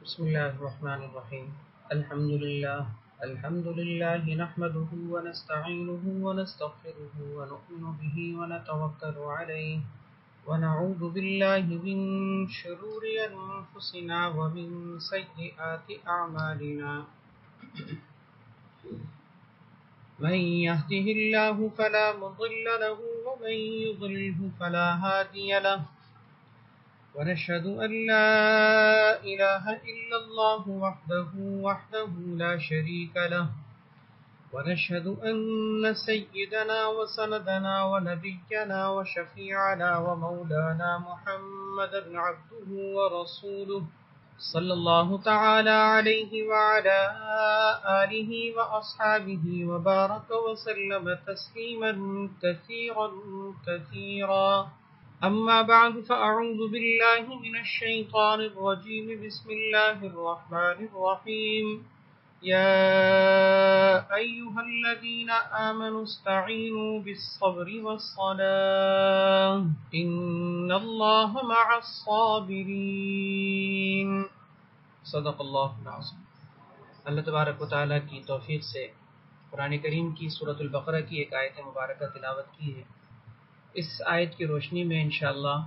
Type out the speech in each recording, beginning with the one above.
بسم الله الرحمن الرحيم. الحمد لله نحمده ونستعينه ونستغفره ونؤمن به ونتوكل عليه ونعوذ بالله من شرور أنفسنا ومن سيئات أعمالنا. من يهده الله فلا مضل له ومن يضلله فلا هادي له ونشهد أن لا إله إلا الله وحده لا شريك له ونشهد أن سيدنا وسندنا ونبينا وشفيعنا ومولانا محمدا عبده ورسوله صلى الله تعالى عليه وعلى آله وأصحابه وبارك وسلم تسليما كثيرا. أما بعد فأعوذ بالله من الشيطان الرجيم. بسم الله الرحمن الرحيم. يا أيها الذين آمنوا استعينوا بالصبر والصلاة إن الله مع الصابرين. صدق اللہ العظیم. اللہ تبارک و تعالیٰ کی توفیق سے قرآن کریم کی سورۃ البقرہ کی ایک آیت مبارکہ تلاوت کی ہے. اس آیت کی روشنی میں انشاءاللہ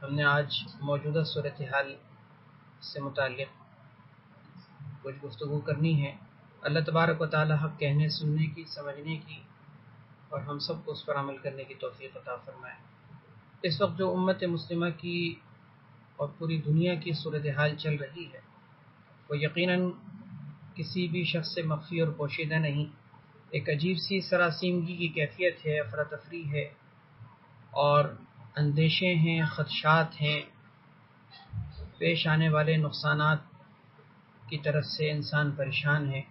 ہم نے آج موجودہ صورتحال سے متعلق کچھ گفتگو کرنی ہے. اللہ تبارک و تعالی حق کہنے، سننے کی، سمجھنے کی اور ہم سب کو اس پر عمل کرنے کی توفیق عطا فرمائے. اس وقت جو امت مسلمہ کی اور پوری دنیا کی صورتحال چل رہی ہے وہ یقیناً کسی بھی شخص سے مخفی اور پوشیدہ نہیں. ایک عجیب سی سراسیمگی کی کیفیت ہے، افراتفری ہے اور اندیشے ہیں، خدشات ہیں، پیش آنے والے نقصانات کی طرف سے انسان پریشان ہے.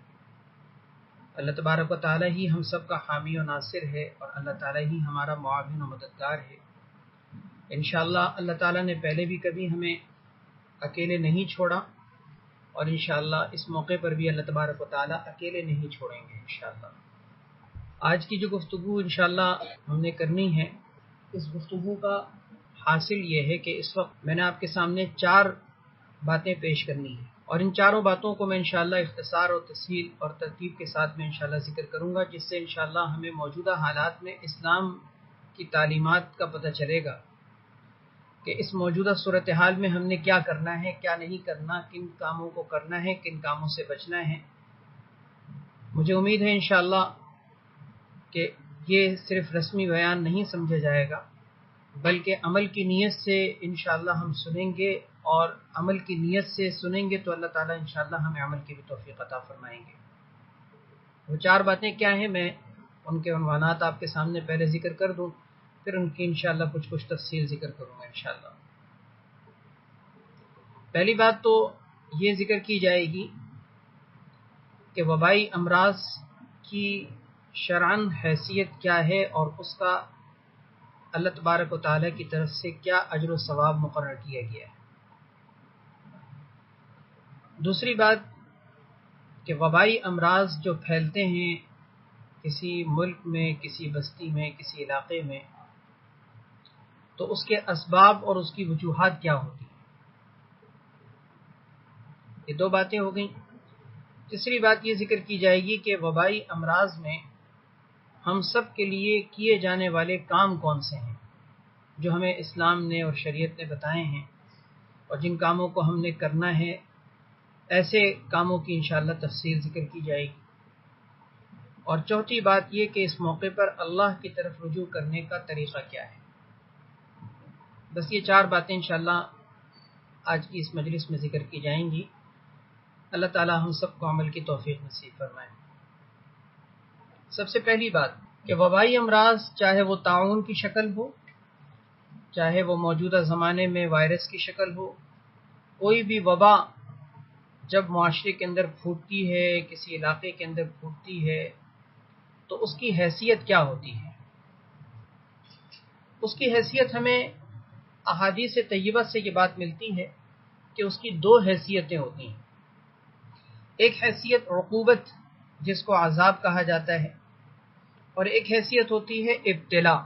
اللہ تبارک و تعالی ہی ہم سب کا حامی و ناصر ہے اور اللہ تعالی ہی ہمارا معاون و مددگار ہے. انشاءاللہ اللہ تعالی نے پہلے بھی کبھی ہمیں اکیلے نہیں چھوڑا اور انشاءاللہ اس موقع پر بھی اللہ تبارک و تعالی اکیلے نہیں چھوڑیں گے انشاءاللہ. آج کی جو گفتگو انشاءاللہ ہم نے کرنی ہے، اس گفتگو کا حاصل یہ ہے کہ اس وقت میں نے آپ کے سامنے 4 باتیں پیش کرنی ہیں اور ان چاروں باتوں کو میں انشاءاللہ اختصار اور تفصیل اور ترتیب کے ساتھ میں انشاءاللہ ذکر کروں گا، جس سے انشاءاللہ ہمیں موجودہ حالات میں اسلام کی تعلیمات کا پتہ چلے گا کہ اس موجودہ صورتحال میں ہم نے کیا کرنا ہے، کیا نہیں کرنا، کن کاموں کو کرنا ہے، کن کاموں سے بچنا ہے. مجھے امید ہے انشاءاللہ کہ یہ صرف رسمی بیان نہیں سمجھا جائے گا بلکہ عمل کی نیت سے انشاءاللہ ہم سنیں گے اور عمل کی نیت سے سنیں گے تو اللہ تعالیٰ انشاءاللہ ہمیں عمل کی بھی توفیق عطا فرمائیں گے. وہ 4 باتیں کیا ہیں، میں ان کے عنوانات آپ کے سامنے پہلے ذکر کر دوں، پھر ان کی انشاءاللہ کچھ تفصیل ذکر کروں گا انشاءاللہ. پہلی بات تو یہ ذکر کی جائے گی کہ وبائی امراض کی شرعاً حیثیت کیا ہے اور اس کا اللہ تبارک و تعالیٰ کی طرف سے کیا اجر و ثواب مقرر کیا گیا ہے. دوسری بات کہ وبائی امراض جو پھیلتے ہیں کسی ملک میں، کسی بستی میں، کسی علاقے میں، تو اس کے اسباب اور اس کی وجوہات کیا ہوتی ہیں. یہ 2 باتیں ہو گئیں. تیسری بات یہ ذکر کی جائے گی کہ وبائی امراض میں ہم سب کے لیے کیے جانے والے کام کون سے ہیں جو ہمیں اسلام نے اور شریعت نے بتائے ہیں اور جن کاموں کو ہم نے کرنا ہے، ایسے کاموں کی انشاءاللہ تفصیل ذکر کی جائے گی. اور چوتھی بات یہ کہ اس موقع پر اللہ کی طرف رجوع کرنے کا طریقہ کیا ہے. بس یہ 4 باتیں انشاءاللہ آج کی اس مجلس میں ذکر کی جائیں گی. اللہ تعالی ہم سب کو عمل کی توفیق نصیب فرمائے. سب سے پہلی بات کہ وبائی امراض چاہے وہ طاعون کی شکل ہو، چاہے وہ موجودہ زمانے میں وائرس کی شکل ہو، کوئی بھی وبا جب معاشرے کے اندر پھوٹتی ہے، کسی علاقے کے اندر پھوٹتی ہے تو اس کی حیثیت کیا ہوتی ہے. اس کی حیثیت ہمیں احادیث طیبہ سے یہ بات ملتی ہے کہ اس کی 2 حیثیتیں ہوتی ہیں. ایک حیثیت عقوبت جس کو عذاب کہا جاتا ہے اور ایک حیثیت ہوتی ہے ابتلا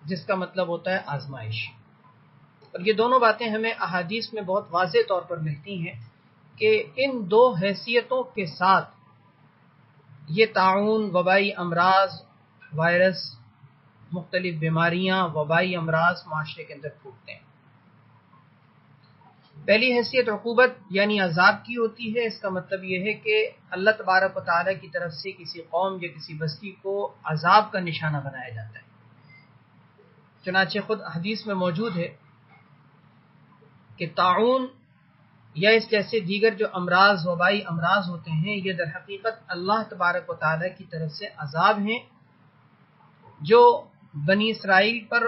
جس کا مطلب ہوتا ہے آزمائش. اور یہ دونوں باتیں ہمیں احادیث میں بہت واضح طور پر ملتی ہیں کہ ان دو حیثیتوں کے ساتھ یہ طاعون، وبائی امراض، وائرس، مختلف بیماریاں، وبائی امراض معاشرے کے اندر پھوٹتے ہیں۔ پہلی حیثیت عقوبت یعنی عذاب کی ہوتی ہے۔ اس کا مطلب یہ ہے کہ اللہ تبارک و تعالیٰ کی طرف سے کسی قوم یا کسی بستی کو عذاب کا نشانہ بنایا جاتا ہے۔ چنانچہ خود حدیث میں موجود ہے کہ طاعون یا اس جیسے دیگر جو امراض، وبائی امراض ہوتے ہیں، یہ در حقیقت اللہ تبارک و تعالیٰ کی طرف سے عذاب ہیں جو بنی اسرائیل پر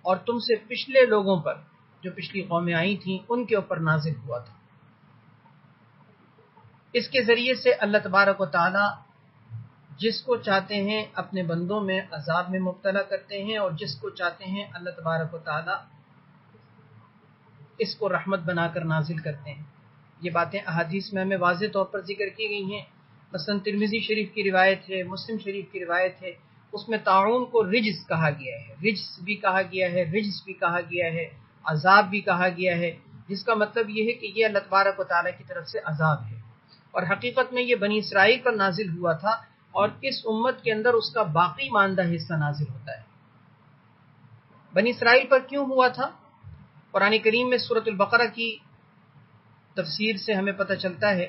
اور تم سے پچھلے لوگوں پر، جو پچھلی قومیں آئی تھیں، ان کے اوپر نازل ہوا تھا۔ اس کے ذریعے سے اللہ تبارک و تعالیٰ جس کو چاہتے ہیں اپنے بندوں میں عذاب میں مبتلا کرتے ہیں، اور جس کو چاہتے ہیں اللہ تبارک و تعالیٰ اس کو رحمت بنا کر نازل کرتے ہیں۔ یہ باتیں احادیث میں ہمیں واضح طور پر ذکر کی گئی ہیں۔ مثلا ترمذی شریف کی روایت ہے، مسلم شریف کی روایت ہے، اس میں طاعون کو رجس کہا گیا ہے، رجس بھی کہا گیا ہے، رجس بھی کہا گیا ہے، عذاب بھی کہا گیا ہے، جس کا مطلب یہ ہے کہ یہ اللہ تبارک و تعالیٰ کی طرف سے عذاب ہے، اور حقیقت میں یہ بنی اسرائیل پر نازل ہوا تھا، اور اس امت کے اندر اس کا باقی ماندہ حصہ نازل ہوتا ہے۔ بنی اسرائیل پر کیوں ہوا تھا؟ قرآن کریم میں سورۃ البقرہ کی تفسیر سے ہمیں پتہ چلتا ہے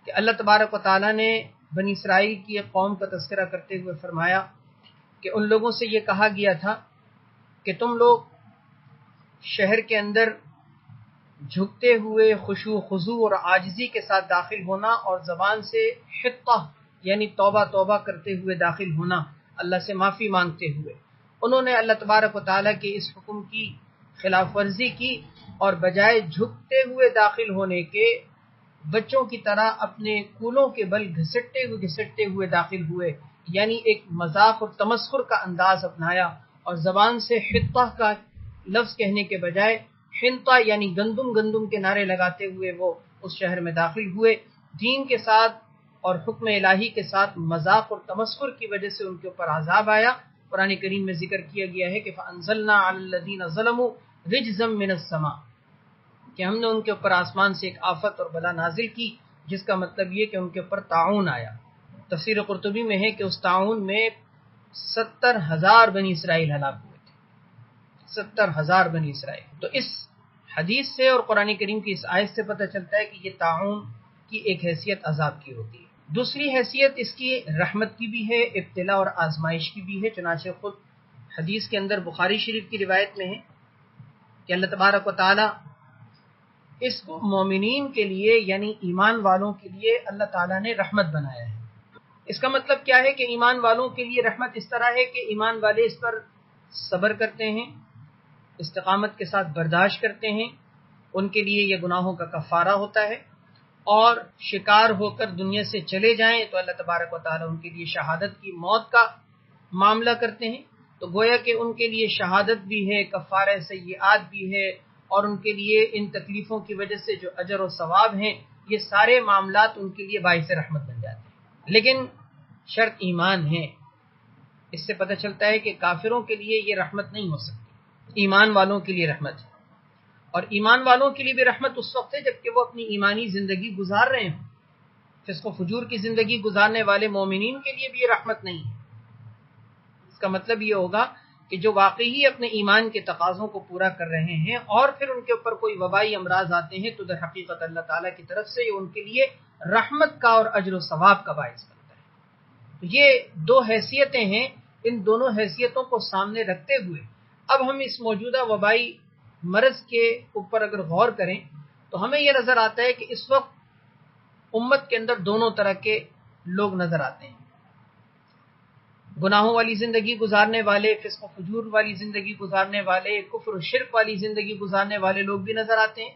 کہ اللہ تبارک و تعالیٰ نے بنی اسرائیل کی ایک قوم کا تذکرہ کرتے ہوئے فرمایا کہ ان لوگوں سے یہ کہا گیا تھا کہ تم لوگ شہر کے اندر جھکتے ہوئے خشوع و خضوع اور عاجزی کے ساتھ داخل ہونا، اور زبان سے حطہ یعنی توبہ توبہ کرتے ہوئے داخل ہونا، اللہ سے معافی مانگتے ہوئے۔ انہوں نے اللہ تبارک و تعالیٰ کے اس حکم کی خلاف ورزی کی، اور بجائے جھکتے ہوئے داخل ہونے کے بچوں کی طرح اپنے کولوں کے بل گھسٹتے ہوئے داخل ہوئے، یعنی ایک مذاق اور تمسخر کا انداز اپنایا، اور زبان سے حطہ کا لفظ کہنے کے بجائے حنطہ یعنی گندم کے نعرے لگاتے ہوئے وہ اس شہر میں داخل ہوئے۔ دین کے ساتھ اور حکم الہی کے ساتھ مذاق اور تمسخر کی وجہ سے ان کے اوپر عذاب آیا۔ قرآن کریم میں ذکر کیا گیا ہے کہ فَأَنزَلْنَا عَلَى الَّذِينَ ظَلَمُوا رِجْزًا مِّنَ السَّمَاءِ، کہ ہم نے ان کے اوپر آسمان سے ایک آفت اور بلا نازل کی، جس کا مطلب یہ کہ ان کے اوپر طاعون آیا۔ تفسیر قرطبی میں ہے کہ اس طاعون میں 70,000 بنی اسرائیل ہلاک ہوئے تھے، 70,000 بنی اسرائیل۔ تو اس حدیث سے اور قرآن کریم کی اس آیت سے پتہ چلتا ہے کہ یہ طاعون کی ایک حیثیت عذاب کی ہوتی ہے۔ دوسری حیثیت اس کی رحمت کی بھی ہے، ابتلا اور آزمائش کی بھی ہے۔ چنانچہ خود حدیث کے اندر بخاری شریف کی روایت میں ہے کہ اللہ تبارک و تعالی اس کو مومنین کے لیے یعنی ایمان والوں کے لیے اللہ تعالیٰ نے رحمت بنایا ہے۔ اس کا مطلب کیا ہے کہ ایمان والوں کے لیے رحمت اس طرح ہے کہ ایمان والے اس پر صبر کرتے ہیں، استقامت کے ساتھ برداشت کرتے ہیں، ان کے لیے یہ گناہوں کا کفارہ ہوتا ہے، اور شکار ہو کر دنیا سے چلے جائیں تو اللہ تبارک و تعالیٰ ان کے لیے شہادت کی موت کا معاملہ کرتے ہیں۔ تو گویا کہ ان کے لیے شہادت بھی ہے، کفارہ سیئات بھی ہے، اور ان کے لیے ان تکلیفوں کی وجہ سے جو اجر و ثواب ہیں، یہ سارے معاملات ان کے لیے باعث رحمت بن جاتے ہیں۔ لیکن شرط ایمان ہے۔ اس سے پتہ چلتا ہے کہ کافروں کے لیے یہ رحمت نہیں ہو سکتی، ایمان والوں کے لیے رحمت ہے، اور ایمان والوں کے لیے بھی رحمت اس وقت ہے جب کہ وہ اپنی ایمانی زندگی گزار رہے ہوں۔ فسق و فجور کی زندگی گزارنے والے مومنین کے لیے بھی یہ رحمت نہیں ہے۔ اس کا مطلب یہ ہوگا کہ جو واقعی اپنے ایمان کے تقاضوں کو پورا کر رہے ہیں اور پھر ان کے اوپر کوئی وبائی امراض آتے ہیں تو در حقیقت اللہ تعالیٰ کی طرف سے ان کے لیے رحمت کا اور اجر و ثواب کا باعث بنتا ہے۔ تو یہ دو حیثیتیں ہیں، ان دونوں حیثیتوں کو سامنے رکھتے ہوئے اب ہم اس موجودہ وبائی مرض کے اوپر اگر غور کریں تو ہمیں یہ نظر آتا ہے کہ اس وقت امت کے اندر دونوں طرح کے لوگ نظر آتے ہیں۔ گناہوں والی زندگی گزارنے والے، فسق و فجور والی زندگی گزارنے والے، کفر و شرک والی زندگی گزارنے والے لوگ بھی نظر آتے ہیں،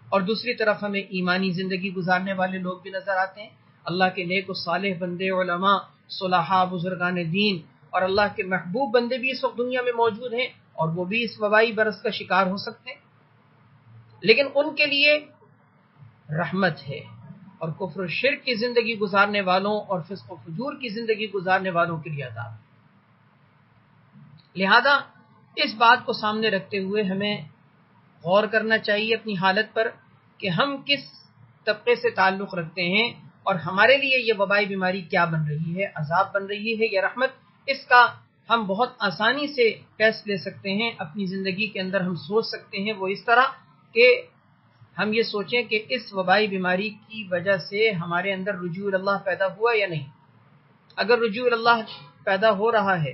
اور دوسری طرف ہمیں ایمانی زندگی گزارنے والے لوگ بھی نظر آتے ہیں۔ اللہ کے نیک و صالح بندے، علماء، صلحاء، بزرگان دین اور اللہ کے محبوب بندے بھی اس وقت دنیا میں موجود ہیں، اور وہ بھی اس وبائی برس کا شکار ہو سکتے ہیں، لیکن ان کے لیے رحمت ہے، اور کفر و شرک کی زندگی گزارنے والوں اور فسق و فجور کی زندگی گزارنے والوں کے لیے عذاب ہے۔ لہذا اس بات کو سامنے رکھتے ہوئے ہمیں غور کرنا چاہیے اپنی حالت پر کہ ہم کس طبقے سے تعلق رکھتے ہیں اور ہمارے لیے یہ وبائی بیماری کیا بن رہی ہے، عذاب بن رہی ہے یا رحمت، اس کا ہم بہت آسانی سے ٹیسٹ لے سکتے ہیں۔ اپنی زندگی کے اندر ہم سوچ سکتے ہیں وہ اس طرح کہ ہم یہ سوچیں کہ اس وبائی بیماری کی وجہ سے ہمارے اندر رجوع اللہ پیدا ہوا یا نہیں۔ اگر رجوع اللہ پیدا ہو رہا ہے،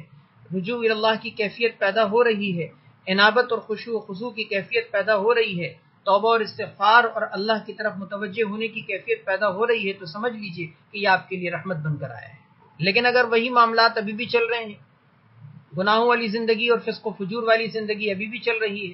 رجوع اللہ کی کیفیت پیدا ہو رہی ہے، انابت اور خشوع و خضوع کی کیفیت پیدا ہو رہی ہے، توبہ اور استغفار اور اللہ کی طرف متوجہ ہونے کی کیفیت پیدا ہو رہی ہے، تو سمجھ لیجئے کہ یہ آپ کے لیے رحمت بن کر آیا ہے۔ لیکن اگر وہی معاملات ابھی بھی چل رہے ہیں، گناہوں والی زندگی اور فسق و فجور والی زندگی ابھی بھی چل رہی ہے،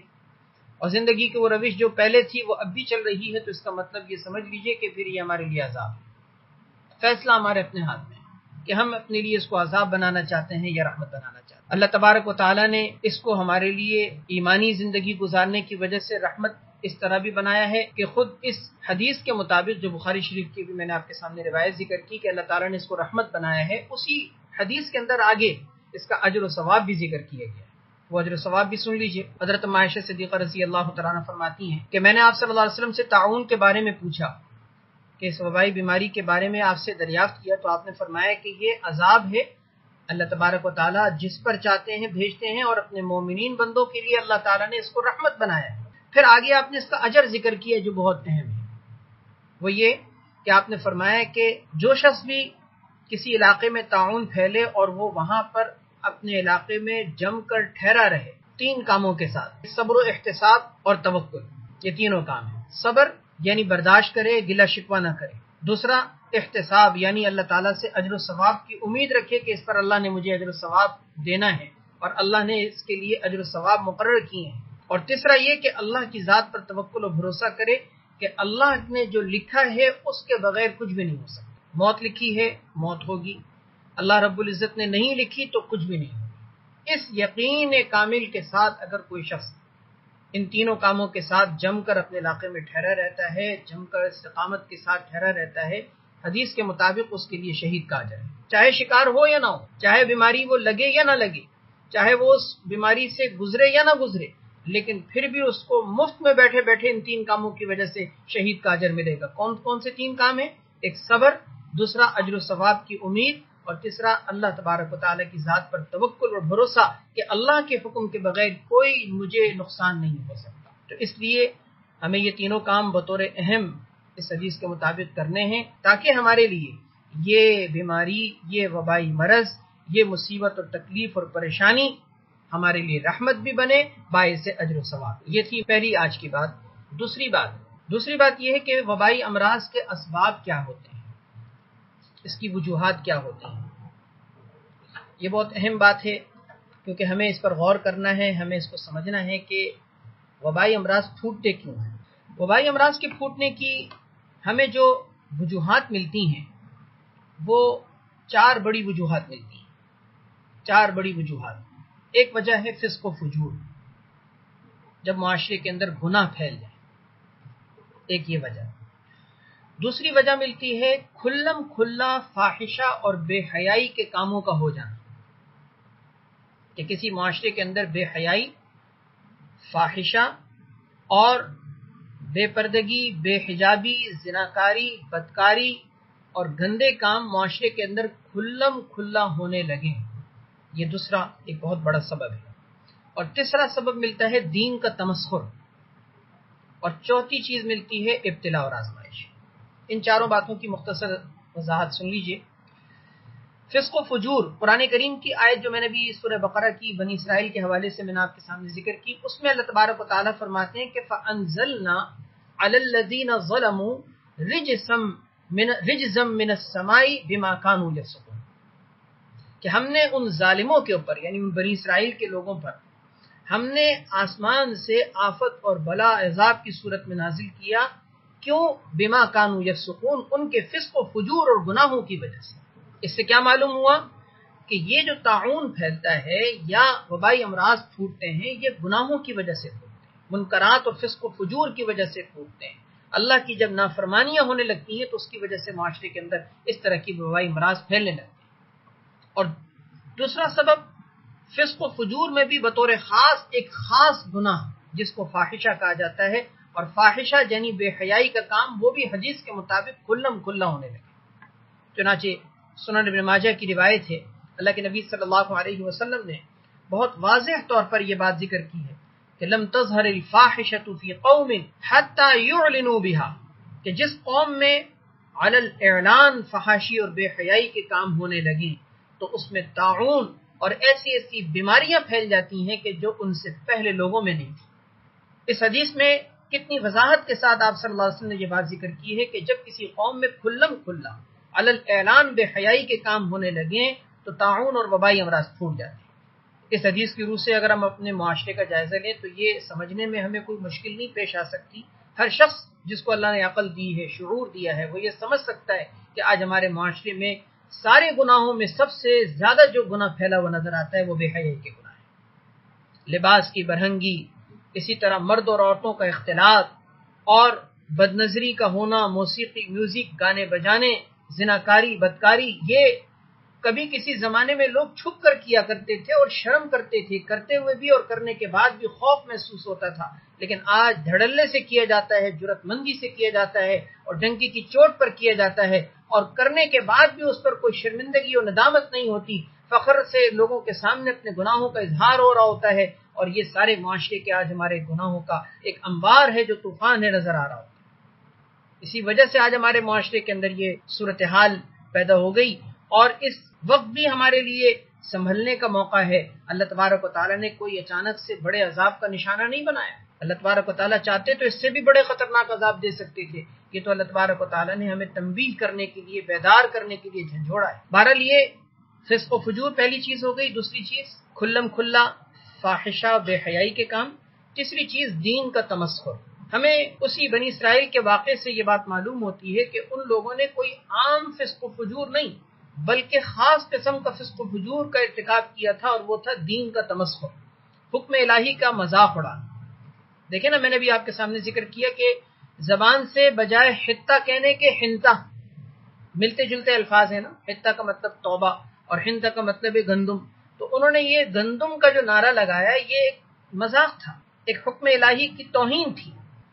اور زندگی کی وہ روش جو پہلے تھی وہ اب بھی چل رہی ہے، تو اس کا مطلب یہ سمجھ لیجئے کہ پھر یہ ہمارے لیے عذاب ہے۔ فیصلہ ہمارے اپنے ہاتھ میں ہے کہ ہم اپنے لیے اس کو عذاب بنانا چاہتے ہیں یا رحمت بنانا چاہتے ہیں۔ اللہ تبارک و تعالیٰ نے اس کو ہمارے لیے ایمانی زندگی گزارنے کی وجہ سے رحمت اس طرح بھی بنایا ہے کہ خود اس حدیث کے مطابق جو بخاری شریف کی بھی میں نے آپ کے سامنے روایت ذکر کی کہ اللہ تعالیٰ نے اس کو رحمت بنایا ہے، اسی حدیث کے اندر آگے اس کا اجر و ثواب بھی ذکر کیا گیا ہے۔ وہ اجر و ثواب بھی سن لیجئے۔ حضرت عائشہ صدیقہ رضی اللہ تعالیٰ عنہ فرماتی ہیں کہ میں نے آپ صلی اللہ علیہ وسلم سے طاعون کے بارے میں پوچھا کہ اس وبائی بیماری کے بارے میں آپ سے دریافت کیا، تو آپ نے فرمایا کہ یہ عذاب ہے، اللہ تبارک و تعالیٰ جس پر چاہتے ہیں بھیجتے ہیں، اور اپنے مومنین بندوں کے لیے اللہ تعالیٰ نے اس کو رحمت بنایا ہے۔ پھر آگے آپ نے اس کا اجر ذکر کیا جو بہت اہم ہے، وہ یہ کہ آپ نے فرمایا کہ جو شخص بھی کسی علاقے میں طاعون پھیلے اور وہ وہاں پر اپنے علاقے میں جم کر ٹھہرا رہے 3 کاموں کے ساتھ، صبر و احتساب اور توکل، یہ تینوں کام ہیں۔ صبر یعنی برداشت کرے، گلہ شکوہ نہ کرے۔ دوسرا احتساب یعنی اللہ تعالیٰ سے اجر و ثواب کی امید رکھے کہ اس پر اللہ نے مجھے اجر و ثواب دینا ہے اور اللہ نے اس کے لیے اجر و ثواب مقرر کیے ہیں۔ اور تیسرا یہ کہ اللہ کی ذات پر توکل و بھروسہ کرے کہ اللہ نے جو لکھا ہے اس کے بغیر کچھ بھی نہیں ہو سکتا۔ موت لکھی ہے، موت ہوگی، اللہ رب العزت نے نہیں لکھی تو کچھ بھی نہیں ہوگی۔ اس یقین کامل کے ساتھ اگر کوئی شخص ان تینوں کاموں کے ساتھ جم کر اپنے علاقے میں ٹھہرا رہتا ہے، جم کر استقامت کے ساتھ ٹھہرا رہتا ہے، حدیث کے مطابق اس کے لیے شہید کا اجر ہے، چاہے شکار ہو یا نہ ہو، چاہے بیماری وہ لگے یا نہ لگے، چاہے وہ اس بیماری سے گزرے یا نہ گزرے، لیکن پھر بھی اس کو مفت میں بیٹھے بیٹھے ان 3 کاموں کی وجہ سے شہید کا اجر ملے گا۔ کون کون سے 3 کام ہیں؟ ایک صبر، دوسرا اجر و ثواب کی امید، اور تیسرا اللہ تبارک و تعالیٰ کی ذات پر توکل اور بھروسہ کہ اللہ کے حکم کے بغیر کوئی مجھے نقصان نہیں ہو سکتا۔ تو اس لیے ہمیں یہ تینوں کام بطور اہم اس حدیث کے مطابق کرنے ہیں تاکہ ہمارے لیے یہ بیماری، یہ وبائی مرض، یہ مصیبت اور تکلیف اور پریشانی ہمارے لیے رحمت بھی بنے، باعث اجر و ثواب۔ یہ تھی پہلی آج کی بات۔ دوسری بات یہ ہے کہ وبائی امراض کے اسباب کیا ہوتے ہیں، اس کی وجوہات کیا ہوتی ہیں۔ یہ بہت اہم بات ہے کیونکہ ہمیں اس پر غور کرنا ہے، ہمیں اس کو سمجھنا ہے کہ وبائی امراض پھوٹتے کیوں ہیں۔ وبائی امراض کے پھوٹنے کی ہمیں جو وجوہات ملتی ہیں وہ 4 بڑی وجوہات ملتی ہیں، 4 بڑی وجوہات۔ ایک وجہ ہے فسق و فجور، جب معاشرے کے اندر گناہ پھیل جائے، ایک یہ وجہ۔ دوسری وجہ ملتی ہے کھلم کھلا فاحشہ اور بے حیائی کے کاموں کا ہو جانا، کہ کسی معاشرے کے اندر بے حیائی، فاحشہ اور بے پردگی، بے حجابی، زناکاری، بدکاری اور گندے کام معاشرے کے اندر کھلم کھلا ہونے لگے، یہ دوسرا ایک بہت بڑا سبب ہے۔ اور تیسرا سبب ملتا ہے دین کا تمسخر، اور چوتھی چیز ملتی ہے ابتلا اور آزمائش۔ ان 4 باتوں کی مختصر وضاحت سن لیجئے۔ فسق و فجور، قرآن کریم کی آیت جو میں نے بھی سورہ بقرہ کی بنی اسرائیل کے حوالے سے میں نے آپ کے سامنے ذکر کی، اس میں اللہ تبارک و تعالیٰ فرماتے ہیں کہ فَأَنزَلْنَا عَلَى الَّذِينَ ظَلَمُوا رِجْزًا مِّنَ السَّمَاءِ بِمَا كَانُوا يَفْسُقُونَ، کہ ہم نے ان ظالموں کے اوپر یعنی ان بنی اسرائیل کے لوگوں پر ہم نے آسمان سے آفت اور بلا عذاب کی صورت میں نازل کیا، کیوں؟ بما کانوا یفسقون، ان کے فسق و فجور اور گناہوں کی وجہ سے۔ اس سے کیا معلوم ہوا کہ یہ جو طاعون پھیلتا ہے یا وبائی امراض پھوٹتے ہیں، یہ گناہوں کی وجہ سے پھوٹتے ہیں، منکرات اور فسق و فجور کی وجہ سے پھوٹتے ہیں۔ اللہ کی جب نافرمانیاں ہونے لگتی ہیں تو اس کی وجہ سے معاشرے کے اندر اس طرح کی وبائی امراض پھیلنے لگتے ہیں۔ اور دوسرا سبب فسق و فجور میں بھی بطور خاص ایک خاص گناہ جس کو فاحشہ کہا جاتا ہے، اور فاحشہ یعنی بے حیائی کا کام وہ بھی حدیث کے مطابق کھلم کھلا ہونے لگے۔ چنانچہ سنن ابن ماجہ کی روایت ہے، اللہ کے نبی صلی اللہ علیہ وسلم نے بہت واضح طور پر یہ بات ذکر کی ہے کہ لم تظہر الفاحشۃ فی قوم حتی یعلنوا بها، کہ جس قوم میں علی الاعلان فحاشی اور بے حیائی کے کام ہونے لگیں تو اس میں طاعون اور ایسی ایسی بیماریاں پھیل جاتی ہیں کہ جو ان سے پہلے لوگوں میں نہیں تھی۔ اس حدیث میں کتنی وضاحت کے ساتھ آپ صلی اللہ علیہ وسلم نے یہ بات ذکر کی ہے کہ جب کسی قوم میں کھلم کھلا علی الاعلان بے حیائی کے کام ہونے لگیں تو طاعون اور وبائی امراض پھوٹ جاتے ہیں۔ اس حدیث کی روح سے اگر ہم اپنے معاشرے کا جائزہ لیں تو یہ سمجھنے میں ہمیں کوئی مشکل نہیں پیش آ سکتی۔ ہر شخص جس کو اللہ نے عقل دی ہے، شعور دیا ہے، وہ یہ سمجھ سکتا ہے کہ آج ہمارے معاشرے میں سارے گناہوں میں سب سے زیادہ جو گناہ پھیلا ہوا نظر آتا ہے وہ بے حیائی کے گناہ ہیں۔ لباس کی برہنگی، اسی طرح مرد اور عورتوں کا اختلاط اور بدنظری کا ہونا، موسیقی، میوزک، گانے بجانے، زناکاری، بدکاری، یہ کبھی کسی زمانے میں لوگ چھپ کر کیا کرتے تھے اور شرم کرتے تھے، کرتے ہوئے بھی اور کرنے کے بعد بھی خوف محسوس ہوتا تھا، لیکن آج دھڑلے سے کیا جاتا ہے، جرأت مندی سے کیا جاتا ہے اور ڈنکی کی چوٹ پر کیا جاتا ہے، اور کرنے کے بعد بھی اس پر کوئی شرمندگی اور ندامت نہیں ہوتی، فخر سے لوگوں کے سامنے اپنے گناہوں کا اظہار ہو رہا ہوتا ہے، اور یہ سارے معاشرے کے آج ہمارے گناہوں کا ایک انبار ہے جو طوفان ہے نظر آ رہا ہوتا ہے۔ اسی وجہ سے آج ہمارے معاشرے کے اندر یہ صورتحال پیدا ہو گئی، اور اس وقت بھی ہمارے لیے سنبھلنے کا موقع ہے۔ اللہ تبارک و تعالیٰ نے کوئی اچانک سے بڑے عذاب کا نشانہ نہیں بنایا۔ اللہ تبارک و تعالیٰ چاہتے تو اس سے بھی بڑے خطرناک عذاب دے سکتے تھے، یہ تو اللہ تبارک و تعالیٰ نے ہمیں تنبیہ کرنے کے لیے، بیدار کرنے کے لیے جھنجھوڑا ہے۔ بہرحال یہ فسق و فجور پہلی چیز ہو گئی۔ دوسری چیز کھلم کھلا فاحشہ بے حیائی کے کام۔ تیسری چیز دین کا تمسخر۔ ہمیں اسی بنی اسرائیل کے واقعے سے یہ بات معلوم ہوتی ہے کہ ان لوگوں نے کوئی عام فسق و فجور نہیں بلکہ خاص قسم کا فسق و فجور کا ارتکاب کیا تھا، اور وہ تھا دین کا تمسخر، حکم الہی کا مذاق اڑانا۔ دیکھیں نا، میں نے بھی آپ کے سامنے ذکر کیا کہ زبان سے بجائے حتہ کہنے کے حنطہ، ملتے جلتے الفاظ ہیں نا، حتہ کا مطلب توبہ اور حنطہ کا مطلب ہے گندم، تو انہوں نے یہ گندم کا جو نعرہ لگایا یہ ایک مذاق تھا، ایک حکم الہی کی توہین تھی۔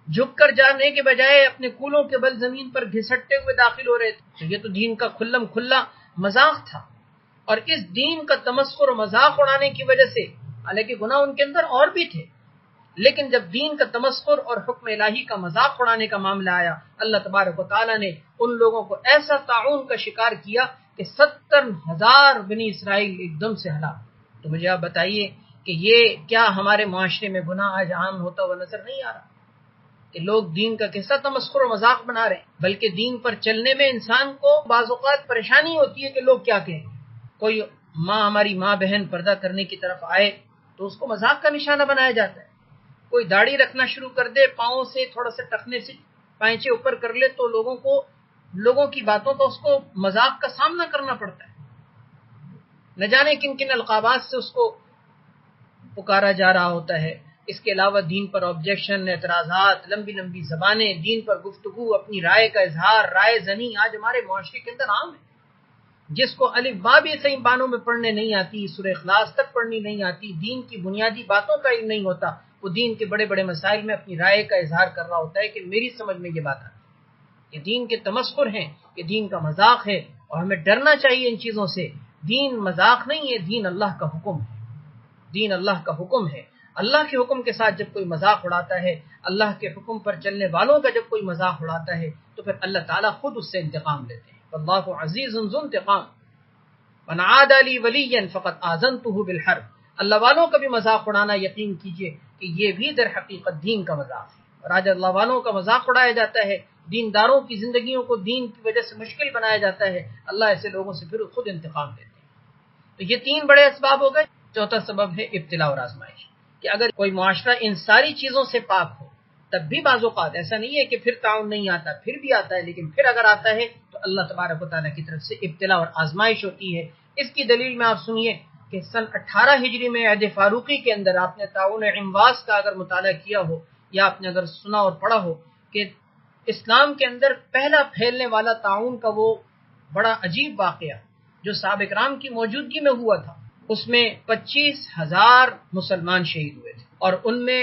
جھک کر جانے کے بجائے اپنے کولوں کے بل زمین پر گھسٹتے ہوئے داخل ہو رہے تھے، تو یہ تو دین کا کھلم کھلا مذاق تھا۔ اور اس دین کا تمسخر و مذاق اڑانے کی وجہ سے، حالانکہ گناہ ان کے اندر اور بھی تھے، لیکن جب دین کا تمسخر اور حکم الہی کا مذاق اڑانے کا معاملہ آیا، اللہ تبارک و تعالیٰ نے ان لوگوں کو ایسا طاعون کا شکار کیا کہ 70,000 بنی اسرائیل ایک دم سے ہلاک۔ تو مجھے آپ بتائیے کہ یہ کیا ہمارے معاشرے میں گناہ آج عام ہوتا ہوا نظر نہیں آ رہا کہ لوگ دین کا کیسا تمسخر و مذاق بنا رہے ہیں؟ بلکہ دین پر چلنے میں انسان کو بعض اوقات پریشانی ہوتی ہے کہ لوگ کیا کہیں۔ کوئی ماں، ہماری ماں بہن پردہ کرنے کی طرف آئے تو اس کو مذاق کا نشانہ بنایا جاتا ہے۔ کوئی داڑھی رکھنا شروع کر دے، پاؤں سے تھوڑا سا ٹخنے سے پائچے اوپر کر لے تو لوگوں کی باتوں کا اس کو مذاق کا سامنا کرنا پڑتا ہے۔ نہ جانے کن کن القابات سے اس کو پکارا جا رہا ہوتا ہے۔ اس کے علاوہ دین پر آبجیکشن، اعتراضات، لمبی لمبی زبانیں، دین پر گفتگو، اپنی رائے کا اظہار، رائے زنی آج ہمارے معاشرے کے اندر عام ہے۔ جس کو الف با بھی صحیح معنوں میں پڑھنے نہیں آتی، سورہ اخلاص تک پڑھنی نہیں آتی، دین کی بنیادی باتوں کا علم نہیں ہوتا، وہ دین کے بڑے بڑے مسائل میں اپنی رائے کا اظہار کر رہا ہوتا ہے کہ میری سمجھ میں یہ بات آتی ہے۔ یہ دین کے تمسخر ہیں، یہ دین کا مذاق ہے، اور ہمیں ڈرنا چاہیے ان چیزوں سے۔ دین مذاق نہیں ہے، دین اللہ کا حکم ہے، دین اللہ کا حکم ہے۔ اللہ کے حکم کے ساتھ جب کوئی مذاق اڑاتا ہے، اللہ کے حکم پر چلنے والوں کا جب کوئی مذاق اڑاتا ہے تو پھر اللہ تعالیٰ خود اس سے انتقام لیتے ہیں۔ اللہ عزیز ذو انتقام، من عادى لي وليا فقد آذنته بالحرب۔ اللہ والوں کا بھی مذاق اڑانا یقین کیجئے کہ یہ بھی در حقیقت دین کا مذاق ہے، اور آج اللہ والوں کا مذاق اڑایا جاتا ہے، دینداروں کی زندگیوں کو دین کی وجہ سے مشکل بنایا جاتا ہے۔ اللہ ایسے لوگوں سے پھر خود انتقام لیتے ہیں۔ تو یہ تین بڑے اسباب ہو گئے۔ چوتھا سبب ہے ابتلا اور آزمائش، کہ اگر کوئی معاشرہ ان ساری چیزوں سے پاک ہو تب بھی بعض اوقات ایسا نہیں ہے کہ پھر تعاون نہیں آتا، پھر بھی آتا ہے، لیکن پھر اگر آتا ہے تو اللہ تبارک و تعالیٰ کی طرف سے ابتلا اور آزمائش ہوتی ہے۔ اس کی دلیل میں آپ سنیے کہ سن 18 ہجری میں عہد فاروقی کے اندر آپ نے طاعون عمواس کا اگر مطالعہ کیا ہو یا آپ نے اگر سنا اور پڑھا ہو کہ اسلام کے اندر پہلا پھیلنے والا طاعون کا وہ بڑا عجیب واقعہ جو صحابہ کرام کی موجودگی میں ہوا تھا، اس میں 25,000 مسلمان شہید ہوئے تھے، اور ان میں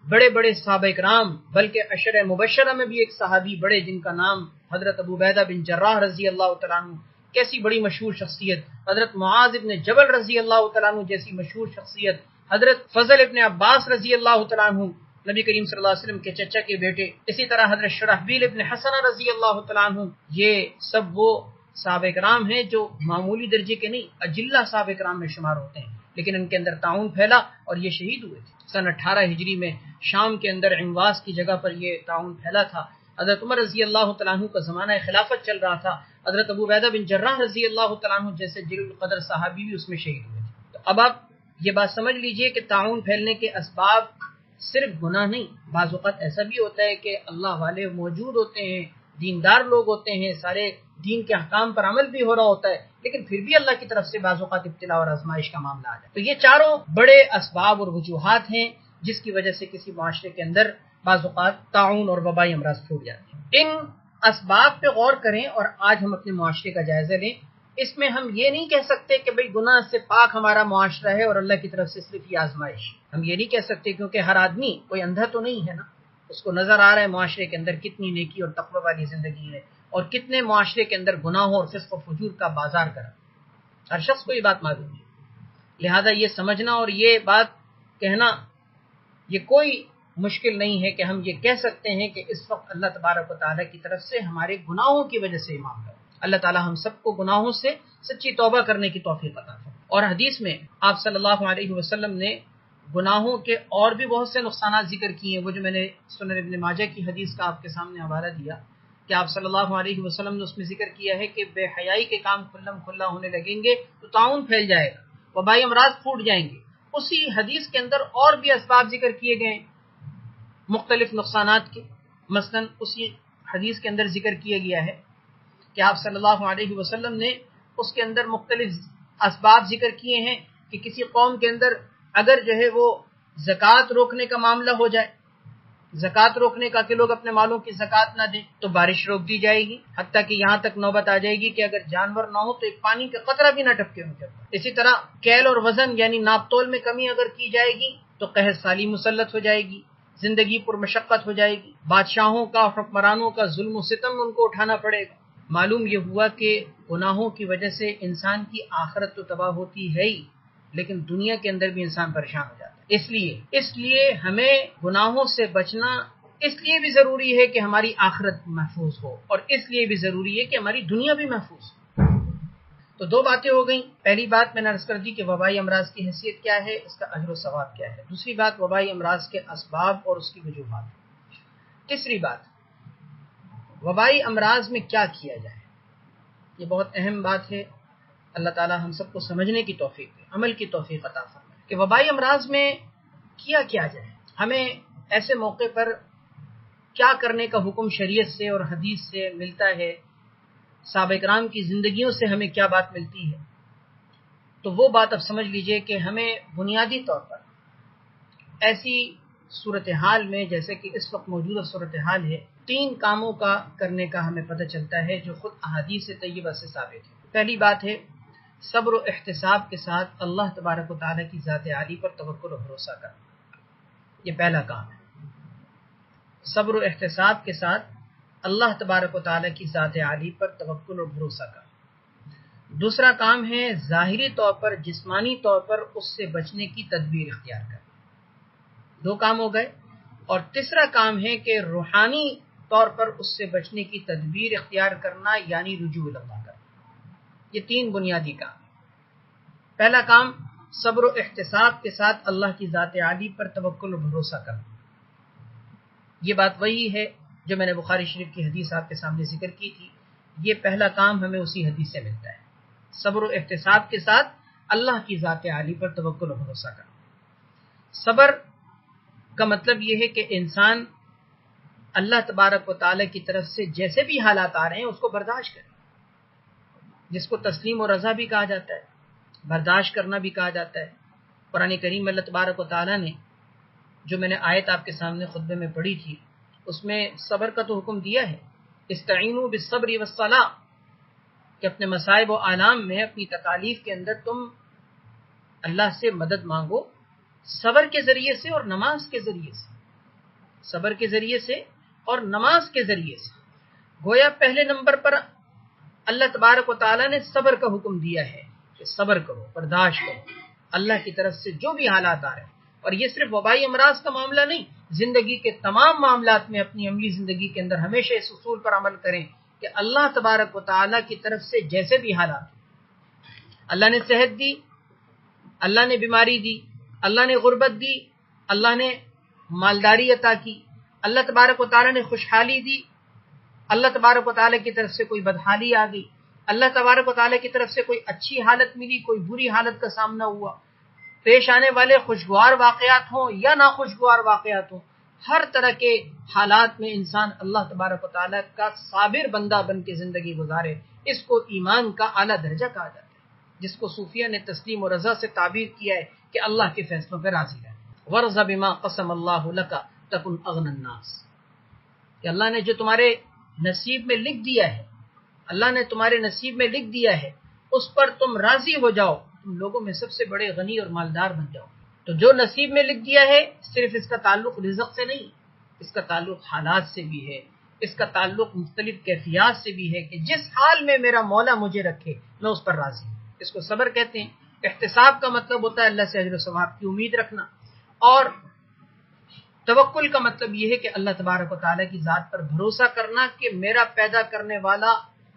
بڑے بڑے صحابہ کرام، بلکہ عشرہ مبشرہ میں بھی ایک صحابی بڑے جن کا نام حضرت ابو عبیدہ بن جراح رضی اللہ تعالیٰ عنہ، کیسی بڑی مشہور شخصیت، حضرت معاذ ابن جبل رضی اللہ تعالیٰ عنہ جیسی مشہور شخصیت، حضرت فضل ابن عباس رضی اللہ تعالیٰ عنہ نبی کریم صلی اللہ علیہ وسلم کے چچا کے بیٹے، اسی طرح حضرت شرحبیل ابن حسن رضی اللہ تعالیٰ عنہ، یہ سب وہ صحابہ کرام ہیں جو معمولی درجے کے نہیں، اجلہ صحابہ کرام میں شمار ہوتے ہیں، لیکن ان کے اندر طاعون پھیلا اور یہ شہید ہوئے تھے۔ سن 18 ہجری میں شام کے اندر عنواس کی جگہ پر یہ طاعون پھیلا تھا۔ حضرت عمر رضی اللہ تعالیٰ عنہ کا زمانہ خلافت چل رہا تھا، حضرت ابو عبیدہ بن جراح رضی اللہ تعالیٰ عنہ جیسے جلیل القدر صحابی بھی اس میں شہید ہوئے تھے۔ تو اب آپ یہ بات سمجھ لیجئے کہ طاعون پھیلنے کے اسباب صرف گناہ نہیں، بعض اوقات ایسا بھی ہوتا ہے کہ اللہ والے موجود ہوتے ہیں، دیندار لوگ ہوتے ہیں، سارے دین کے احکام پر عمل بھی ہو رہا ہوتا ہے، لیکن پھر بھی اللہ کی طرف سے بعض اوقات ابتلا اور آزمائش کا معاملہ آ جائے۔ تو یہ چاروں بڑے اسباب اور وجوہات ہیں جس کی وجہ سے کسی معاشرے کے اندر بعض اوقات طاعون اور وبائی امراض پھوٹ جاتے ہیں۔ ان اسباب پہ غور کریں اور آج ہم اپنے معاشرے کا جائزہ لیں۔ اس میں ہم یہ نہیں کہہ سکتے کہ بھئی گناہ سے پاک ہمارا معاشرہ ہے اور اللہ کی طرف سے صرف یہ آزمائش، ہم یہ نہیں کہہ سکتے، کیونکہ ہر آدمی کوئی اندھا تو نہیں ہے نا، اس کو نظر آ رہا ہے معاشرے کے اندر کتنی نیکی اور تقوی والی زندگی ہے اور کتنے معاشرے کے اندر گناہوں اور فسق و فجور کا بازار کرا، ہر شخص کو یہ بات معلوم ہے۔ لہذا یہ سمجھنا اور یہ بات کہنا یہ کوئی مشکل نہیں ہے کہ ہم یہ کہہ سکتے ہیں کہ اس وقت اللہ تبارک و تعالیٰ کی طرف سے ہمارے گناہوں کی وجہ سے معاملہ ہے۔ اللہ تعالیٰ ہم سب کو گناہوں سے سچی توبہ کرنے کی توفیق عطا فرمائے۔ اور حدیث میں آپ صلی اللہ علیہ وسلم نے گناہوں کے اور بھی بہت سے نقصانات ذکر کیے ہیں، وہ جو میں نے سنن ابن ماجہ کی حدیث کا آپ کے سامنے حوالہ دیا کہ آپ صلی اللہ علیہ وسلم نے اس میں ذکر کیا ہے کہ بے حیائی کے کام کھلم کھلا ہونے لگیں گے تو طاعون پھیل جائے گا، وبائی امراض پھوٹ جائیں گے۔ اسی حدیث کے اندر اور بھی اسباب ذکر کیے گئے مختلف نقصانات کے، مثلا اسی حدیث کے اندر ذکر کیا گیا ہے کہ آپ صلی اللہ علیہ وسلم نے اس کے اندر مختلف اسباب ذکر کیے ہیں کہ کسی قوم کے اندر اگر جو ہے وہ زکوٰۃ روکنے کا معاملہ ہو جائے، زکوٰۃ روکنے کا کہ لوگ اپنے مالوں کی زکوٰۃ نہ دیں تو بارش روک دی جائے گی، حتیٰ کہ یہاں تک نوبت آ جائے گی کہ اگر جانور نہ ہو تو ایک پانی کا قطرہ بھی نہ ٹپکے ان کے اوپر۔ اسی طرح کیل اور وزن یعنی ناپ تول میں کمی اگر کی جائے گی تو قحط سالی مسلط ہو جائے گی، زندگی پر مشقت ہو جائے گی، بادشاہوں کا حکمرانوں کا ظلم و ستم ان کو اٹھانا پڑے گا۔ معلوم یہ ہوا کہ گناہوں کی وجہ سے انسان کی آخرت تو تباہ ہوتی ہے ہی، لیکن دنیا کے اندر بھی انسان پریشان ہو جاتا ہے۔ اس لیے ہمیں گناہوں سے بچنا اس لیے بھی ضروری ہے کہ ہماری آخرت محفوظ ہو، اور اس لیے بھی ضروری ہے کہ ہماری دنیا بھی محفوظ ہو۔ تو دو باتیں ہو گئیں۔ پہلی بات میں نے عرض کر دی کہ وبائی امراض کی حیثیت کیا ہے، اس کا اجر و ثواب کیا ہے۔ دوسری بات وبائی امراض کے اسباب اور اس کی وجوہات۔ تیسری بات وبائی امراض میں کیا کیا جائے، یہ بہت اہم بات ہے۔ اللہ تعالی ہم سب کو سمجھنے کی توفیق دے، عمل کی توفیق عطا فرمائے کہ وبائی امراض میں کیا جائے، ہمیں ایسے موقع پر کیا کرنے کا حکم شریعت سے اور حدیث سے ملتا ہے، صحابہ کرام کی زندگیوں سے ہمیں کیا بات ملتی ہے۔ تو وہ بات اب سمجھ لیجئے کہ ہمیں بنیادی طور پر ایسی صورتحال میں جیسے کہ اس وقت موجودہ صورتحال ہے، 3 کاموں کا کرنے کا ہمیں پتہ چلتا ہے جو خود احادیث طیبہ سے ثابت ہے۔ پہلی بات ہے صبر و احتساب کے ساتھ اللہ تبارک و تعالیٰ کی ذات عالی پر توکل و بھروسہ کرنا، یہ پہلا کام ہے۔ صبر و احتساب کے ساتھ اللہ تبارک و تعالیٰ کی ذات عالی پر توکل اور بھروسہ کرنا۔ دوسرا کام ہے ظاہری طور پر جسمانی طور پر اس سے بچنے کی تدبیر اختیار کرنا۔ 2 کام ہو گئے۔ اور تیسرا کام ہے کہ روحانی طور پر اس سے بچنے کی تدبیر اختیار کرنا، یعنی رجوع اللہ کرنا۔ یہ 3 بنیادی کام ہیں۔ پہلا کام صبر و احتساب کے ساتھ اللہ کی ذات عالی پر توکل و بھروسہ کرنا، یہ بات وہی ہے جو میں نے بخاری شریف کی حدیث آپ کے سامنے ذکر کی تھی۔ یہ پہلا کام ہمیں اسی حدیث سے ملتا ہے، صبر و احتساب کے ساتھ اللہ کی ذات عالی پر توکل و بھروسہ کرنا۔ صبر کا مطلب یہ ہے کہ انسان اللہ تبارک و تعالیٰ کی طرف سے جیسے بھی حالات آ رہے ہیں اس کو برداشت کرے، جس کو تسلیم و رضا بھی کہا جاتا ہے، برداشت کرنا بھی کہا جاتا ہے۔ قرآن کریم میں اللہ تبارک و تعالیٰ نے جو میں نے آیت آپ کے سامنے خطبے میں پڑھی تھی اس میں صبر کا تو حکم دیا ہے، استعینوا بالصبر والصلاۃ، کہ اپنے مصائب و آلام میں اپنی تکالیف کے اندر تم اللہ سے مدد مانگو صبر کے ذریعے سے اور نماز کے ذریعے سے۔ صبر کے ذریعے سے اور نماز کے ذریعے سے۔ گویا پہلے نمبر پر اللہ تبارک و تعالیٰ نے صبر کا حکم دیا ہے کہ صبر کرو، برداشت کرو اللہ کی طرف سے جو بھی حالات آ رہے ہیں۔ اور یہ صرف وبائی امراض کا معاملہ نہیں، زندگی کے تمام معاملات میں اپنی عملی زندگی کے اندر ہمیشہ اس اصول پر عمل کریں کہ اللہ تبارک و تعالیٰ کی طرف سے جیسے بھی حالات، اللہ نے صحت دی، اللہ نے بیماری دی، اللہ نے غربت دی، اللہ نے مالداری عطا کی، اللہ تبارک و تعالیٰ نے خوشحالی دی، اللہ تبارک و تعالیٰ کی طرف سے کوئی بدحالی آ گئی، اللہ تبارک و تعالیٰ کی طرف سے کوئی اچھی حالت ملی، کوئی بری حالت کا سامنا ہوا، پیش آنے والے خوشگوار واقعات ہوں یا ناخوشگوار واقعات ہوں، ہر طرح کے حالات میں انسان اللہ تبارک و تعالیٰ کا صابر بندہ بن کے زندگی گزارے، اس کو ایمان کا اعلیٰ درجہ کہا جاتا ہے، جس کو صوفیہ نے تسلیم و رضا سے تعبیر کیا ہے کہ اللہ کے فیصلوں پہ راضی رہے۔ وَرْضَ بِمَا قَسَمَ اللَّهُ لَكَ تَكُنْ أَغْنَى النَّاسِ، کہ اللہ نے جو تمہارے نصیب میں لکھ دیا ہے، اللہ نے تمہارے نصیب میں لکھ دیا ہے، اس پر تم راضی ہو جاؤ، تم لوگوں میں سب سے بڑے غنی اور مالدار بن جاؤ۔ تو جو نصیب میں لکھ دیا ہے صرف اس کا تعلق رزق سے نہیں، اس کا تعلق حالات سے بھی ہے، اس کا تعلق مختلف کیفیات سے بھی ہے کہ جس حال میں میرا مولا مجھے رکھے میں اس پر راضی ہوں۔ اس کو صبر کہتے ہیں۔ احتساب کا مطلب ہوتا ہے اللہ سے اجر و ثواب کی امید رکھنا، اور توکل کا مطلب یہ ہے کہ اللہ تبارک و تعالیٰ کی ذات پر بھروسہ کرنا کہ میرا پیدا کرنے والا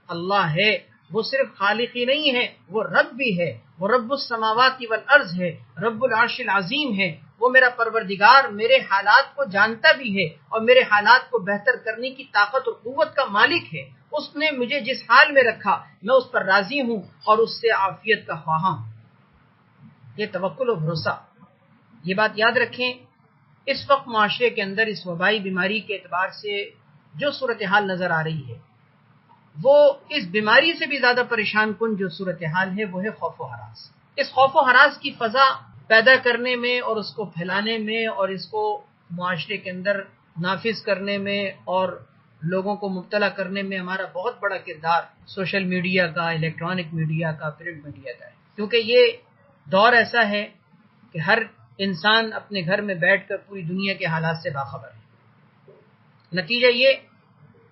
اللہ ہے، وہ صرف خالق ہی نہیں ہے، وہ رب بھی ہے، وہ رب السماوات والارض ہے، رب العرش العظیم ہے، وہ میرا پروردگار میرے حالات کو جانتا بھی ہے اور میرے حالات کو بہتر کرنے کی طاقت اور قوت کا مالک ہے۔ اس نے مجھے جس حال میں رکھا میں اس پر راضی ہوں اور اس سے عافیت کا خواہاں ہوں۔ یہ توکل و بھروسہ، یہ بات یاد رکھیں۔ اس وقت معاشرے کے اندر اس وبائی بیماری کے اعتبار سے جو صورتحال نظر آ رہی ہے، وہ اس بیماری سے بھی زیادہ پریشان کن جو صورتحال ہے وہ ہے خوف و ہراس۔ اس خوف و ہراس کی فضا پیدا کرنے میں اور اس کو پھیلانے میں اور اس کو معاشرے کے اندر نافذ کرنے میں اور لوگوں کو مبتلا کرنے میں ہمارا بہت بڑا کردار سوشل میڈیا کا، الیکٹرانک میڈیا کا، پرنٹ میڈیا کا ہے، کیونکہ یہ دور ایسا ہے کہ ہر انسان اپنے گھر میں بیٹھ کر پوری دنیا کے حالات سے باخبر ہے۔ نتیجہ یہ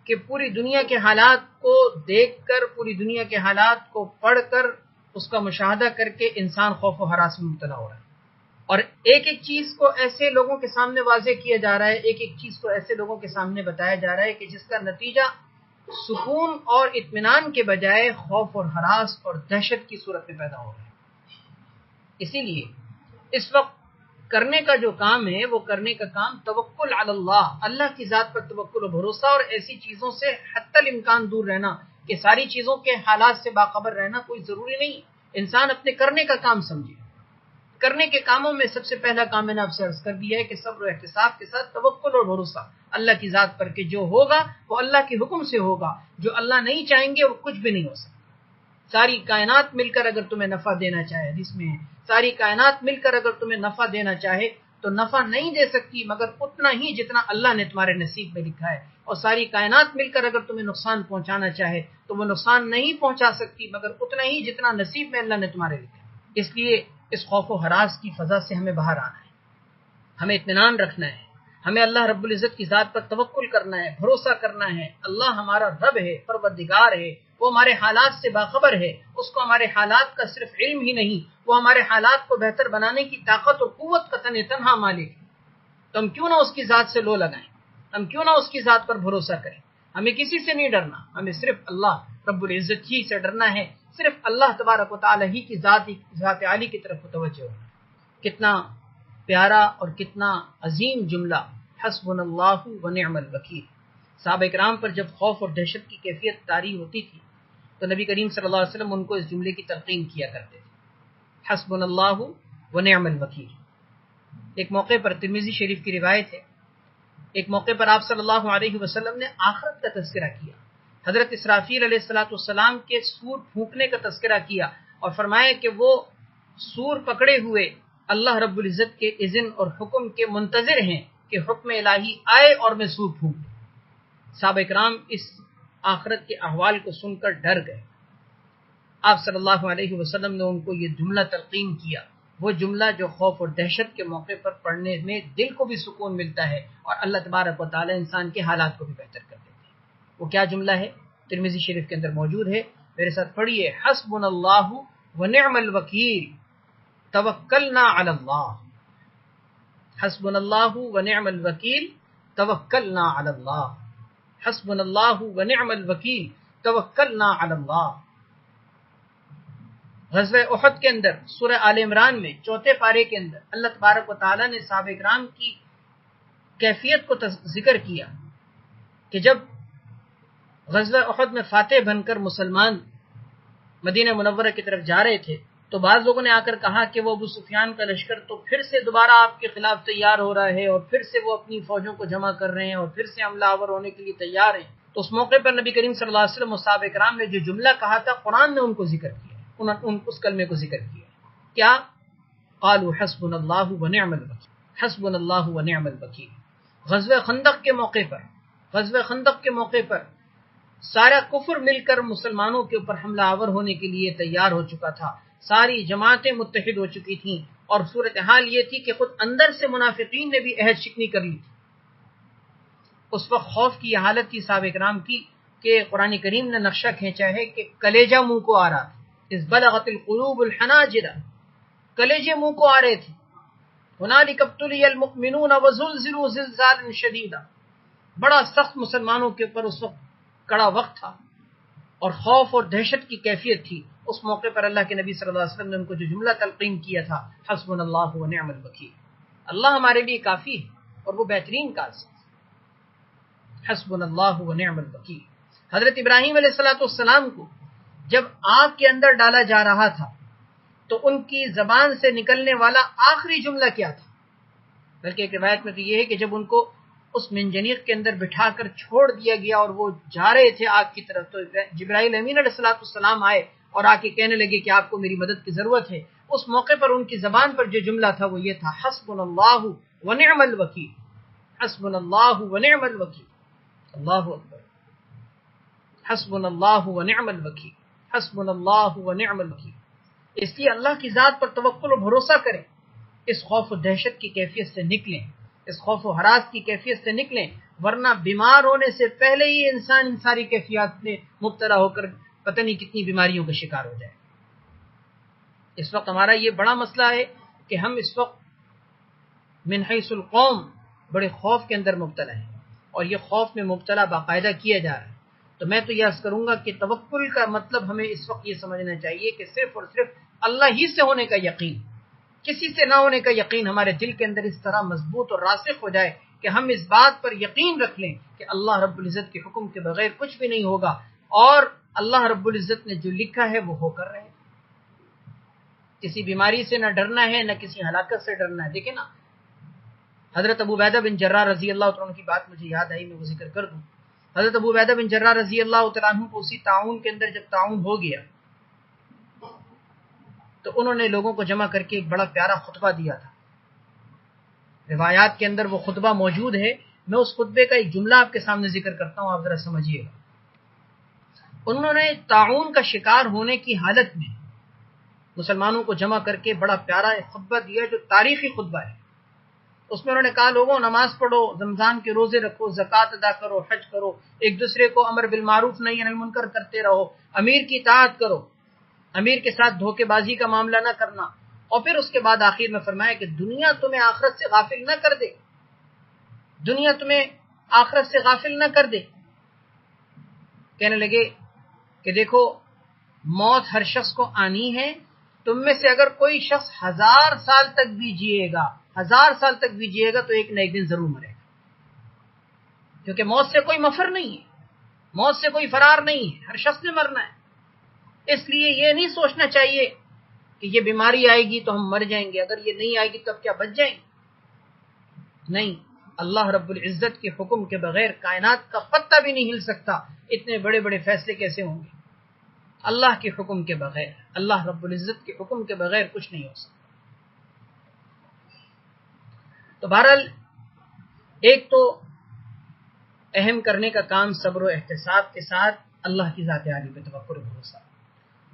کہ پوری دنیا کے حالات کو دیکھ کر، پوری دنیا کے حالات کو پڑھ کر، اس کا مشاہدہ کر کے انسان خوف و ہراس میں مبتلا ہو رہا ہے، اور ایک ایک چیز کو ایسے لوگوں کے سامنے واضح کیا جا رہا ہے، ایک ایک چیز کو ایسے لوگوں کے سامنے بتایا جا رہا ہے کہ جس کا نتیجہ سکون اور اطمینان کے بجائے خوف اور ہراس اور دہشت کی صورت میں پیدا ہو رہا ہے۔ اسی لیے اس وقت کرنے کا جو کام ہے وہ کرنے کا کام توکل علی اللہ، اللہ کی ذات پر توکل و بھروسہ، اور ایسی چیزوں سے حتی الامکان دور رہنا کہ ساری چیزوں کے حالات سے باخبر رہنا کوئی ضروری نہیں۔ انسان اپنے کرنے کا کام سمجھے۔ کرنے کے کاموں میں سب سے پہلا کام میں نے آپ سے عرض کر دیا ہے کہ صبر و احتساب کے ساتھ توکل اور بھروسہ اللہ کی ذات پر کہ جو ہوگا وہ اللہ کے حکم سے ہوگا، جو اللہ نہیں چاہیں گے وہ کچھ بھی نہیں ہو سکتا۔ ساری کائنات مل کر اگر تمہیں نفع دینا چاہے، حدیث میں ہے، ساری کائنات مل کر اگر تمہیں نفع دینا چاہے تو نفع نہیں دے سکتی مگر اتنا ہی جتنا اللہ نے تمہارے نصیب میں لکھا ہے، اور ساری کائنات مل کر اگر تمہیں نقصان پہنچانا چاہے تو وہ نقصان نہیں پہنچا سکتی مگر اتنا ہی جتنا نصیب میں اللہ نے تمہارے لکھا ہے۔ اس لیے اس خوف و ہراس کی فضا سے ہمیں باہر آنا ہے، ہمیں اطمینان رکھنا ہے، ہمیں اللہ رب العزت کی ذات پر توکل کرنا ہے، بھروسہ کرنا ہے۔ اللہ ہمارا رب ہے، پروردگار ہے، وہ ہمارے حالات سے باخبر ہے، اس کو ہمارے حالات کا صرف علم ہی نہیں، وہ ہمارے حالات کو بہتر بنانے کی طاقت اور قوت کا تنہا مالک ہے۔ تو ہم کیوں نہ اس کی ذات سے لو لگائیں، ہم کیوں نہ اس کی ذات پر بھروسہ کریں۔ ہمیں کسی سے نہیں ڈرنا، ہمیں صرف اللہ رب العزت ہی سے ڈرنا ہے، صرف اللہ تبارک و تعالی ہی کی ذات عالی کی طرف متوجہ ہونا۔ کتنا پیارا اور کتنا عظیم جملہ، حسبنا اللہ و نعم الوکیل۔ صحابہ کرام پر جب خوف اور دہشت کی کیفیت طاری ہوتی تھی تو نبی کریم صلی اللہ علیہ وسلم ان کو اس جملے کی تلقین کیا کرتے تھے، حسبنا اللہ و نعم الوکیل۔ ایک موقع پر ترمذی شریف کی روایت ہے، ایک موقع پر آپ صلی اللہ علیہ وسلم نے آخرت کا تذکرہ کیا، حضرت اسرافیل علیہ السلام کے سور پھونکنے کا تذکرہ کیا اور فرمایا کہ وہ سور پکڑے ہوئے اللہ رب العزت کے اذن اور حکم کے منتظر ہیں کہ حکم الہی آئے اور میں سور پھونک دوں۔ صحابہ کرام اس آخرت کے احوال کو سن کر ڈر گئے۔ آپ صلی اللہ علیہ وسلم نے ان کو یہ جملہ تلقین کیا وہ جملہ جو خوف اور دہشت کے موقع پر پڑھنے میں دل کو بھی سکون ملتا ہے اور اللہ تبارک و تعالی انسان کے حالات کو بھی بہتر کر دیتے ہیں۔ وہ کیا جملہ ہے؟ ترمذی شریف کے اندر موجود ہے، میرے ساتھ پڑھیے، حسبنا اللہ ونعم الوکیل توکلنا علی اللہ، حسبنا اللہ ونعم الوکیل توکلنا علی اللہ، حسبنا اللہ ونعم الوکیل توکلنا علی اللہ۔ غزوہ احد کے اندر سورہ آل عمران میں چوتھے پارے کے اندر اللہ تبارک و تعالی نے صحابہ کرام کی کیفیت کو ذکر کیا کہ جب غزوہ احد میں فاتح بن کر مسلمان مدینہ منورہ کی طرف جا رہے تھے تو بعض لوگوں نے آ کر کہا کہ وہ ابو سفیان کا لشکر تو پھر سے دوبارہ آپ کے خلاف تیار ہو رہا ہے اور پھر سے وہ اپنی فوجوں کو جمع کر رہے ہیں اور پھر سے حملہ آور ہونے کے لیے تیار ہیں۔ تو اس موقع پر نبی کریم صلی اللہ علیہ وسلم و صحابہ کرام نے جو جملہ کہا تھا قرآن نے ان کو ذکر کیا، ان اس کلمے کو ذکر کیا، کیا؟ قالوا حسبنا اللہ ونعم الوکیل، حسبنا اللہ ونعم الوکیل۔ غزوہ خندق کے موقع پر سارا کفر مل کر مسلمانوں کے اوپر حملہ آور ہونے کے لیے تیار ہو چکا تھا، ساری جماعتیں متحد ہو چکی تھیں اور صورتحال یہ تھی کہ خود اندر سے منافقین نے بھی عہد شکنی کر لی تھی۔ اس وقت خوف کی یہ حالت تھی صحابہ کرام کی کہ قرآن کریم نے نقشہ کھینچا ہے کہ کلیجہ منہ کو آ رہا تھا، اس بلغت القلوب الحناجر، کلیجے منہ کو آ رہے تھے۔ هنالک ابتلی المؤمنون وزلزلوا زلزالا شدیدا، بڑا سخت مسلمانوں کے اوپر اس وقت کڑا وقت تھا اور خوف اور دہشت کی کیفیت تھی۔ اس موقع پر اللہ کے نبی صلی اللہ علیہ وسلم نے ان کو جو جملہ تلقین کیا تھا، حسبنا اللہ ونعم الوکیل، اللہ ہمارے لیے کافی ہے اور وہ بہترین کاز ہے، حسبنا اللہ ونعم الوکیل۔ حضرت ابراہیم علیہ السلام کو جب آگ کے اندر ڈالا جا رہا تھا تو ان کی زبان سے نکلنے والا آخری جملہ کیا تھا؟ بلکہ ایک روایت میں تو یہ ہے کہ جب ان کو اس منجنیق کے اندر بٹھا کر چھوڑ دیا گیا اور وہ جا رہے تھے آگ کی طرف تو جبرائیل امین علیہ السلام آئے اور آ کے کہنے لگے کہ آپ کو میری مدد کی ضرورت ہے۔ اس موقع پر ان کی زبان پر جو جملہ تھا وہ یہ تھا، حسبنا اللہ ونعم الوکیل، حسبنا اللہ ونعم الوکیل، اللہ اکبر، حسبنا اللہ ونعم الوکیل، حسبنا اللہ ونعم الوکیل۔ اس لیے اللہ کی ذات پر توکل و بھروسہ کریں، اس خوف و دہشت کی کیفیت سے نکلیں، اس خوف و ہراس کی کیفیت سے نکلیں، ورنہ بیمار ہونے سے پہلے ہی انسان ان ساری کیفیات میں مبتلا ہو کر پتہ نہیں کتنی بیماریوں کا شکار ہو جائے۔ اس وقت ہمارا یہ بڑا مسئلہ ہے کہ ہم اس وقت من حیث القوم بڑے خوف کے اندر مبتلا ہیں اور یہ خوف میں مبتلا باقاعدہ کیا جا رہا ہے۔ تو میں تو یہ عرض کروں گا کہ توکل کا مطلب ہمیں اس وقت یہ سمجھنا چاہیے کہ صرف اور صرف اللہ ہی سے ہونے کا یقین، کسی سے نہ ہونے کا یقین ہمارے دل کے اندر اس طرح مضبوط اور راسخ ہو جائے کہ ہم اس بات پر یقین رکھ لیں کہ اللہ رب العزت کے حکم کے بغیر کچھ بھی نہیں ہوگا اور اللہ رب العزت نے جو لکھا ہے وہ ہو کر رہے۔ کسی بیماری سے نہ ڈرنا ہے، نہ کسی ہلاکت سے ڈرنا ہے۔ دیکھیں نا، حضرت ابو عبیدہ بن جراح رضی اللہ تعالیٰ عنہ کی بات مجھے یاد آئی، میں وہ ذکر کر دوں۔ حضرت ابو عبیدہ بن جراح رضی اللہ تعالیٰ عنہ کو اسی تعاون کے اندر جب تعاون ہو گیا تو انہوں نے لوگوں کو جمع کر کے ایک بڑا پیارا خطبہ دیا تھا۔ روایات کے اندر وہ خطبہ موجود ہے، میں اس خطبے کا ایک جملہ آپ کے سامنے ذکر کرتا ہوں، آپ ذرا سمجھیے گا۔ انہوں نے تعاون کا شکار ہونے کی حالت میں مسلمانوں کو جمع کر کے بڑا پیارا ایک خطبہ دیا جو تاریخی خطبہ ہے۔ اس میں انہوں نے کہا، لوگوں نماز پڑھو، رمضان کے روزے رکھو، زکوٰۃ ادا کرو، حج کرو، ایک دوسرے کو امر بالمعروف نہی عن المنکر کرتے رہو، امیر کی اطاعت کرو، امیر کے ساتھ دھوکے بازی کا معاملہ نہ کرنا، اور پھر اس کے بعد آخر میں فرمایا کہ دنیا تمہیں آخرت سے غافل نہ کر دے، دنیا تمہیں آخرت سے غافل نہ کر دے۔ کہنے لگے کہ دیکھو، موت ہر شخص کو آنی ہے، تم میں سے اگر کوئی شخص 1000 سال تک بھی جیے گا، 1000 سال تک بھی جیے گا تو ایک نہ ایک دن ضرور مرے گا، کیونکہ موت سے کوئی مفر نہیں ہے، موت سے کوئی فرار نہیں ہے، ہر شخص نے مرنا ہے۔ اس لیے یہ نہیں سوچنا چاہیے کہ یہ بیماری آئے گی تو ہم مر جائیں گے، اگر یہ نہیں آئے گی تو اب کیا بچ جائیں گے؟ نہیں، اللہ رب العزت کے حکم کے بغیر کائنات کا پتہ بھی نہیں ہل سکتا، اتنے بڑے بڑے فیصلے کیسے ہوں گے؟ اللہ کے حکم کے بغیر، اللہ رب العزت کے حکم کے بغیر کچھ نہیں ہو سکتا۔ تو بہرحال ایک تو اہم کرنے کا کام صبر و احتساب کے ساتھ اللہ کی ذات عالی پہ توکل و بھروسہ،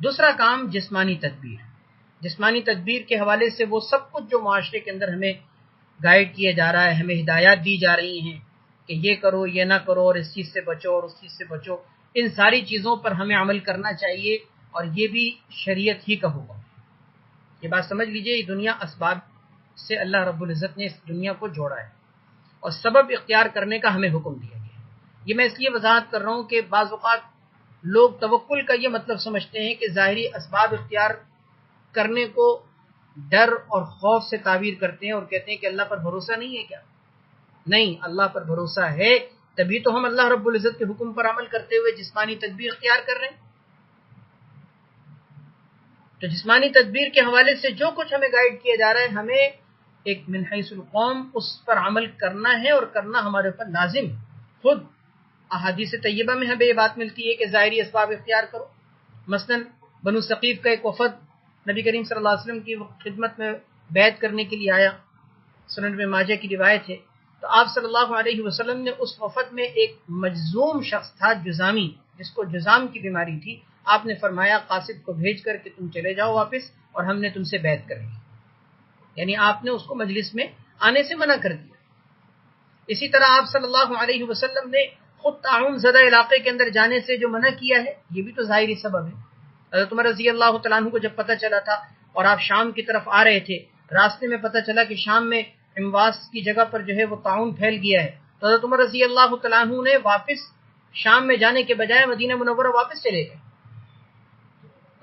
دوسرا کام جسمانی تدبیر، جسمانی تدبیر کے حوالے سے وہ سب کچھ جو معاشرے کے اندر ہمیں گائیڈ کیا جا رہا ہے، ہمیں ہدایات دی جا رہی ہیں کہ یہ کرو، یہ نہ کرو، اور اس چیز سے بچو اور اس چیز سے بچو، ان ساری چیزوں پر ہمیں عمل کرنا چاہیے، اور یہ بھی شریعت ہی کا حکم ہے۔ یہ بات سمجھ لیجئے، یہ دنیا اسباب سے اللہ رب العزت نے اس دنیا کو جوڑا ہے، اور سبب اختیار کرنے کا ہمیں حکم دیا گیا ہے۔ یہ میں اس لیے وضاحت کر رہا ہوں کہ بعض اوقات لوگ توکل کا یہ مطلب سمجھتے ہیں کہ ظاہری اسباب اختیار کرنے کو ڈر اور خوف سے تعبیر کرتے ہیں اور کہتے ہیں کہ اللہ پر بھروسہ نہیں ہے کیا؟ نہیں، اللہ پر بھروسہ ہے، تبھی تو ہم اللہ رب العزت کے حکم پر عمل کرتے ہوئے جسمانی تدبیر اختیار کر رہے ہیں۔ تو جسمانی تدبیر کے حوالے سے جو کچھ ہمیں گائیڈ کیا جا رہا ہے، ہمیں ایک من حیث القوم اس پر عمل کرنا ہے، اور کرنا ہمارے اوپر لازم ہے۔ خود احادیث طیبہ میں ہمیں یہ بات ملتی ہے کہ ظاہری اسباب اختیار کرو۔ مثلا بنو ثقیف کا ایک وفد نبی کریم صلی اللہ علیہ وسلم کی خدمت میں بیعت کرنے کے لیے آیا، سنن ابن ماجہ کی روایت ہے۔ تو آپ صلی اللہ علیہ وسلم نے اس وفد میں ایک مجذوم شخص تھا، جذامی، جس کو جذام کی بیماری تھی، آپ نے فرمایا قاصد کو بھیج کر کہ تم چلے جاؤ واپس، اور ہم نے تم سے بیعت کر لی۔ یعنی آپ نے اس کو مجلس میں آنے سے منع کر دیا۔ اسی طرح آپ صلی اللہ علیہ وسلم نے خود تعاون زدہ علاقے کے اندر جانے سے جو منع کیا ہے، یہ بھی تو ظاہری سبب ہے۔ حضرت عمر رضی اللہ تعالیٰ عنہ کو جب پتہ چلا تھا اور آپ شام کی طرف آ رہے تھے، راستے میں پتہ چلا کہ شام میں امواس کی جگہ پر جو ہے وہ طاعون پھیل گیا ہے، تو حضرت عمر رضی اللہ تعالیٰ عنہ نے واپس شام میں جانے کے بجائے مدینہ منورہ واپس چلے گئے۔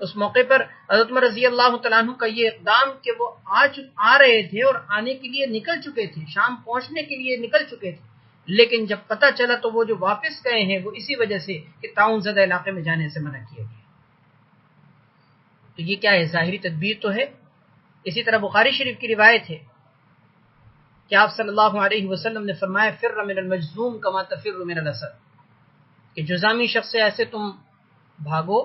اس موقع پر حضرت عمر رضی اللہ تعالیٰ عنہ کا یہ اقدام کہ وہ آ رہے تھے اور آنے کے لیے نکل چکے تھے، شام پہنچنے کے لیے نکل چکے تھے، لیکن جب پتہ چلا تو وہ جو واپس گئے ہیں وہ اسی وجہ سے کہ تعاون زدہ علاقے میں جانے سے منع کیا گیا۔ تو یہ کیا ہے؟ ظاہری تدبیر تو ہے۔ اسی طرح بخاری شریف کی روایت ہے کہ آپ صلی اللہ علیہ وسلم نے فرمایا فر من المجذوم کما تفر من الاسد، کہ جذامی شخص سے ایسے تم بھاگو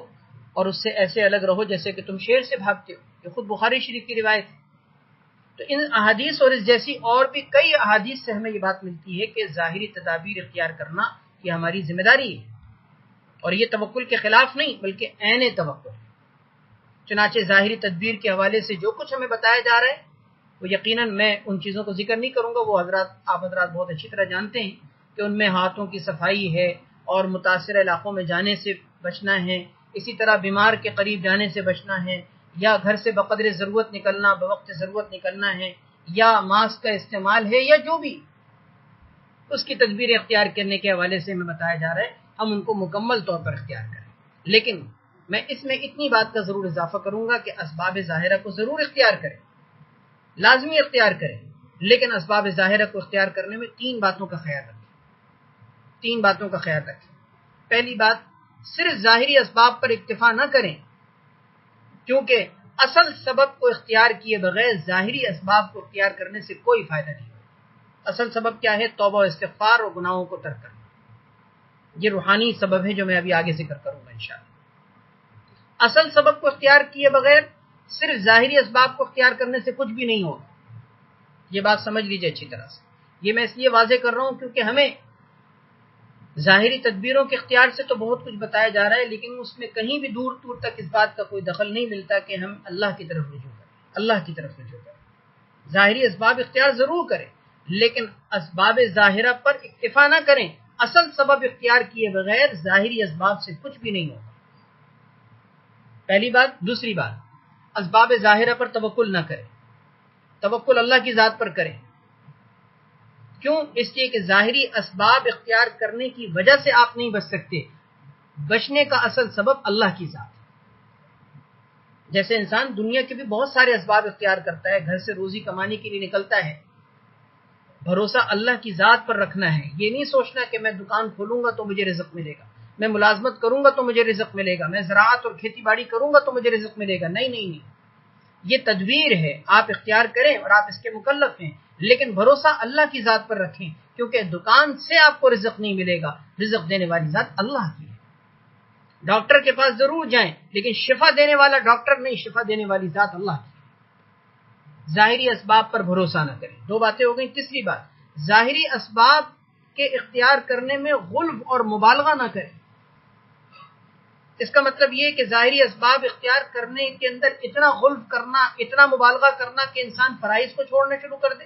اور اس سے ایسے الگ رہو جیسے کہ تم شیر سے بھاگتے ہو۔ یہ خود بخاری شریف کی روایت ہے۔ تو ان احادیث اور اس جیسی اور بھی کئی احادیث سے ہمیں یہ بات ملتی ہے کہ ظاہری تدابیر اختیار کرنا یہ ہماری ذمہ داری ہے، اور یہ توکل کے خلاف نہیں بلکہ عین توکل ہے۔ چنانچہ ظاہری تدبیر کے حوالے سے جو کچھ ہمیں بتایا جا رہا ہے، وہ یقیناً میں ان چیزوں کو ذکر نہیں کروں گا، وہ آپ حضرات بہت اچھی طرح جانتے ہیں کہ ان میں ہاتھوں کی صفائی ہے، اور متاثرہ علاقوں میں جانے سے بچنا ہے، اسی طرح بیمار کے قریب جانے سے بچنا ہے، یا گھر سے بقدر ضرورت نکلنا، بوقت ضرورت نکلنا ہے، یا ماسک کا استعمال ہے، یا جو بھی اس کی تدبیر اختیار کرنے کے حوالے سے ہمیں بتایا جا رہا ہے، ہم ان کو مکمل طور پر اختیار کریں۔ لیکن میں اس میں اتنی بات کا ضرور اضافہ کروں گا کہ اسباب ظاہرہ کو ضرور اختیار کریں، لازمی اختیار کریں، لیکن اسباب ظاہرہ کو اختیار کرنے میں تین باتوں کا خیال رکھیں۔ پہلی بات، صرف ظاہری اسباب پر اکتفا نہ کریں، کیونکہ اصل سبب کو اختیار کیے بغیر ظاہری اسباب کو اختیار کرنے سے کوئی فائدہ نہیں ہوگا۔ اصل سبب کیا ہے؟ توبہ و استغفار اور گناہوں کو ترک کرنا۔ یہ روحانی سبب ہے جو میں ابھی آگے ذکر کروں گا انشاءاللہ۔ اصل سبب کو اختیار کیے بغیر صرف ظاہری اسباب کو اختیار کرنے سے کچھ بھی نہیں ہوگا۔ یہ بات سمجھ لیجئے اچھی طرح سے۔ یہ میں اس لیے واضح کر رہا ہوں کیونکہ ہمیں ظاہری تدبیروں کے اختیار سے تو بہت کچھ بتایا جا رہا ہے، لیکن اس میں کہیں بھی دور دور تک اس بات کا کوئی دخل نہیں ملتا کہ ہم اللہ کی طرف رجوع کریں، ظاہری اسباب اختیار ضرور کریں، لیکن اسباب ظاہرہ پر اکتفا نہ کریں۔ اصل سبب اختیار کیے بغیر ظاہری اسباب سے کچھ بھی نہیں ہوگا، پہلی بات۔ دوسری بات، اسباب ظاہرہ پر توکل نہ کریں، توکل اللہ کی ذات پر کریں۔ کیوں؟ اس لیے کہ ظاہری اسباب اختیار کرنے کی وجہ سے آپ نہیں بچ سکتے، بچنے کا اصل سبب اللہ کی ذات ہے۔ جیسے انسان دنیا کے بھی بہت سارے اسباب اختیار کرتا ہے، گھر سے روزی کمانے کے لیے نکلتا ہے، بھروسہ اللہ کی ذات پر رکھنا ہے۔ یہ نہیں سوچنا کہ میں دکان کھولوں گا تو مجھے رزق ملے گا، میں ملازمت کروں گا تو مجھے رزق ملے گا، میں زراعت اور کھیتی باڑی کروں گا تو مجھے رزق ملے گا۔ نہیں، یہ تدبیر ہے، آپ اختیار کریں اور آپ اس کے مکلف ہیں، لیکن بھروسہ اللہ کی ذات پر رکھیں، کیونکہ دکان سے آپ کو رزق نہیں ملے گا، رزق دینے والی ذات اللہ کی ہے۔ ڈاکٹر کے پاس ضرور جائیں، لیکن شفا دینے والا ڈاکٹر نہیں، شفا دینے والی ذات اللہ کی ہے۔ ظاہری اسباب پر بھروسہ نہ کریں۔ دو باتیں ہو گئیں۔ تیسری بات، ظاہری اسباب کے اختیار کرنے میں غلو اور مبالغہ نہ کریں۔ اس کا مطلب یہ کہ ظاہری اسباب اختیار کرنے کے اندر اتنا غلف کرنا، اتنا مبالغہ کرنا کہ انسان فرائض کو چھوڑنا شروع کر دے.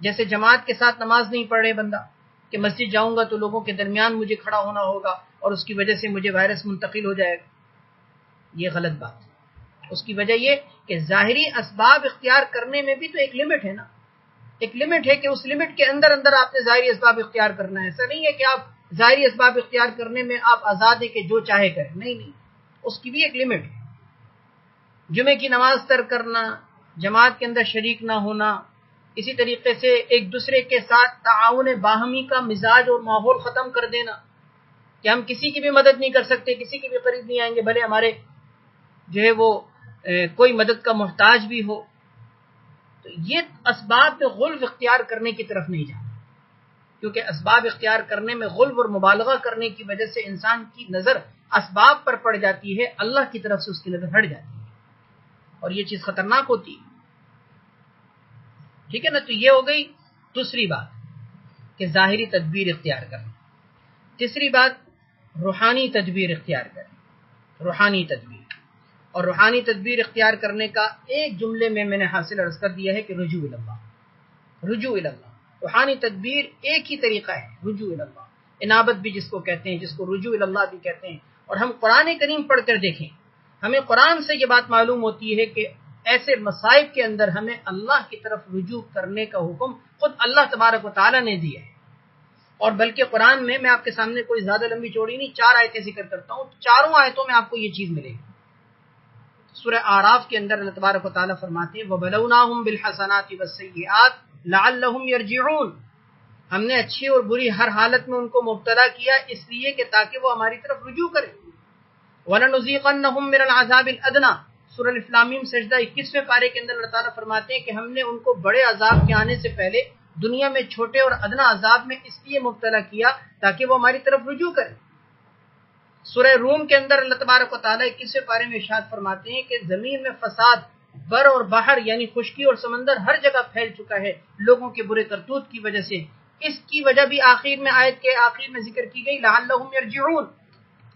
جیسے جماعت کے ساتھ نماز نہیں پڑھ رہے بندہ کہ مسجد جاؤں گا تو لوگوں کے درمیان مجھے کھڑا ہونا ہوگا اور اس کی وجہ سے مجھے وائرس منتقل ہو جائے گا. یہ غلط بات ہے. اس کی وجہ یہ کہ ظاہری اسباب اختیار کرنے میں بھی تو ایک لمٹ ہے نا، ایک لمٹ ہے کہ اس لمٹ کے اندر آپ نے ظاہری اسباب اختیار کرنا ہے. ایسا نہیں ہے کہ آپ ظاہری اسباب اختیار کرنے میں آپ آزاد ہیں کہ جو چاہے کریں، نہیں، اس کی بھی ایک لمٹ ہے. جمعے کی نماز ترک کرنا، جماعت کے اندر شریک نہ ہونا، اسی طریقے سے ایک دوسرے کے ساتھ تعاون باہمی کا مزاج اور ماحول ختم کر دینا کہ ہم کسی کی بھی مدد نہیں کر سکتے، کسی کے بھی قریب نہیں آئیں گے بھلے ہمارے جو ہے وہ کوئی مدد کا محتاج بھی ہو. تو یہ اسباب میں غلو اختیار کرنے کی طرف نہیں جانا، کیونکہ اسباب اختیار کرنے میں غلو اور مبالغہ کرنے کی وجہ سے انسان کی نظر اسباب پر پڑ جاتی ہے، اللہ کی طرف سے اس کی نظر ہٹ جاتی ہے اور یہ چیز خطرناک ہوتی ہے. ٹھیک ہے نا. تو یہ ہو گئی دوسری بات کہ ظاہری تدبیر اختیار کرنا. تیسری بات روحانی تدبیر اختیار کرنا. روحانی تدبیر، اور روحانی تدبیر اختیار کرنے کا ایک جملے میں نے حاصل عرض کر دیا ہے کہ رجوع اللہ. رجوع اللہ، روحانی تدبیر ایک ہی طریقہ ہے، رجوع اللہ. انابت بھی جس کو کہتے ہیں، جس کو رجوع اللہ بھی کہتے ہیں. اور ہم قرآن کریم پڑھ کر دیکھیں، ہمیں قرآن سے یہ بات معلوم ہوتی ہے کہ ایسے مصائب کے اندر ہمیں اللہ کی طرف رجوع کرنے کا حکم خود اللہ تبارک و تعالیٰ نے دیا ہے. اور بلکہ قرآن میں آپ کے سامنے کوئی زیادہ لمبی چوڑی نہیں 4 آیتیں ذکر کرتا ہوں، چاروں آیتوں میں آپ کو یہ چیز ملے گی. سورہ اعراف کے اندر اللہ تبارک و تعالیٰ فرماتے ہیں وَبَلَوْنَاهُمْ بِالْحَسَنَاتِ وَالسَّيِّئَاتِ لَعَلَّهُمْ يَرْجِعُونَ. ہم نے اچھی اور بری ہر حالت میں ان کو مبتلا کیا اس لیے کہ تاکہ وہ ہماری طرف رجوع کریں. وَلَنُذِيقَنَّهُمْ مِنَ الْعَذَابِ الْأَدْنَىٰ. سورہ الف لام میم سجدہ 21ویں پارے کے اندر اللہ تعالیٰ فرماتے ہیں کہ ہم نے ان کو بڑے عذاب کے آنے سے پہلے دنیا میں چھوٹے اور ادنا عذاب میں اس لیے مبتلا کیا تاکہ وہ ہماری طرف رجوع کریں. سورہ روم کے اندر اللہ تبارک و تعالیٰ 21ویں پارے میں ارشاد فرماتے ہیں کہ زمین میں فساد بر اور بحر یعنی خشکی اور سمندر ہر جگہ پھیل چکا ہے لوگوں کے برے کرتوت کی وجہ سے. اس کی وجہ بھی آخر میں آیت کے آخر میں ذکر کی گئی لعلہم یرجعون،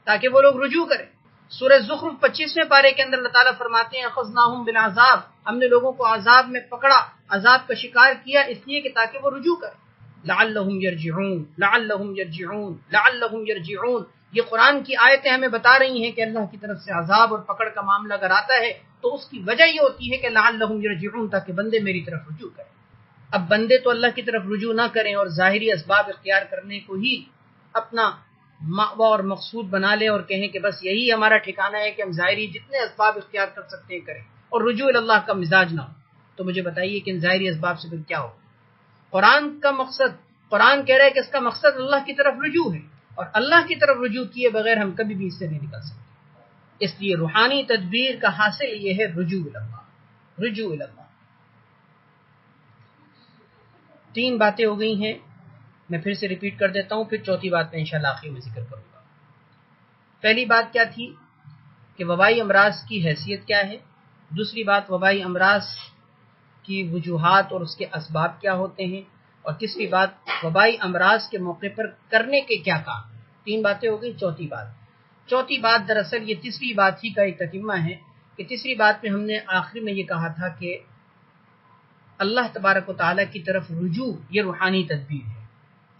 تاکہ وہ لوگ رجوع کریں. سورہ زخرف 25ویں پارے کے اندر اللہ تعالیٰ فرماتے ہیں اخذناہم بالعذاب، ہم نے لوگوں کو عذاب میں پکڑا، عذاب کا شکار کیا اس لیے کہ تاکہ وہ رجوع کریں. لعلہم یرجعون، لعلہم یرجعون، لعلہم یرجعون. یہ قرآن کی آیتیں ہمیں بتا رہی ہیں کہ اللہ کی طرف سے عذاب اور پکڑ کا معاملہ اگر آتا ہے تو اس کی وجہ یہ ہوتی ہے کہ لعلہم یرجعون، تاکہ بندے میری طرف رجوع کریں. اب بندے تو اللہ کی طرف رجوع نہ کریں اور ظاہری اسباب اختیار کرنے کو ہی اپنا مأویٰ اور مقصود بنا لیں اور کہیں کہ بس یہی ہمارا ٹھکانہ ہے کہ ہم ظاہری جتنے اسباب اختیار کر سکتے ہیں کریں اور رجوع اللہ کا مزاج نہ ہو. تو مجھے بتائیے کہ ان ظاہری اسباب سے پھر کیا ہو؟ قرآن کا مقصد، قرآن کہہ رہا ہے کہ اس کا مقصد اللہ کی طرف رجوع ہے اور اللہ کی طرف رجوع کیے بغیر ہم کبھی بھی اس سے نہیں نکل سکتے. اس لیے روحانی تدبیر کا حاصل یہ ہے رجوع اللہ، رجوع اللہ. 3 باتیں ہو گئی ہیں، میں پھر سے ریپیٹ کر دیتا ہوں، پھر چوتھی بات میں انشاءاللہ آخر میں ذکر کروں گا. پہلی بات کیا تھی کہ وبائی امراض کی حیثیت کیا ہے. دوسری بات وبائی امراض کی وجوہات اور اس کے اسباب کیا ہوتے ہیں. اور تیسری بات وبائی امراض کے موقع پر کرنے کے کیا کام. 3 باتیں ہو گئی. چوتھی بات دراصل یہ تیسری بات ہی کا ایک تتمہ ہے کہ تیسری بات میں ہم نے آخر میں یہ کہا تھا کہ اللہ تبارک و تعالیٰ کی طرف رجوع یہ روحانی تدبیر ہے.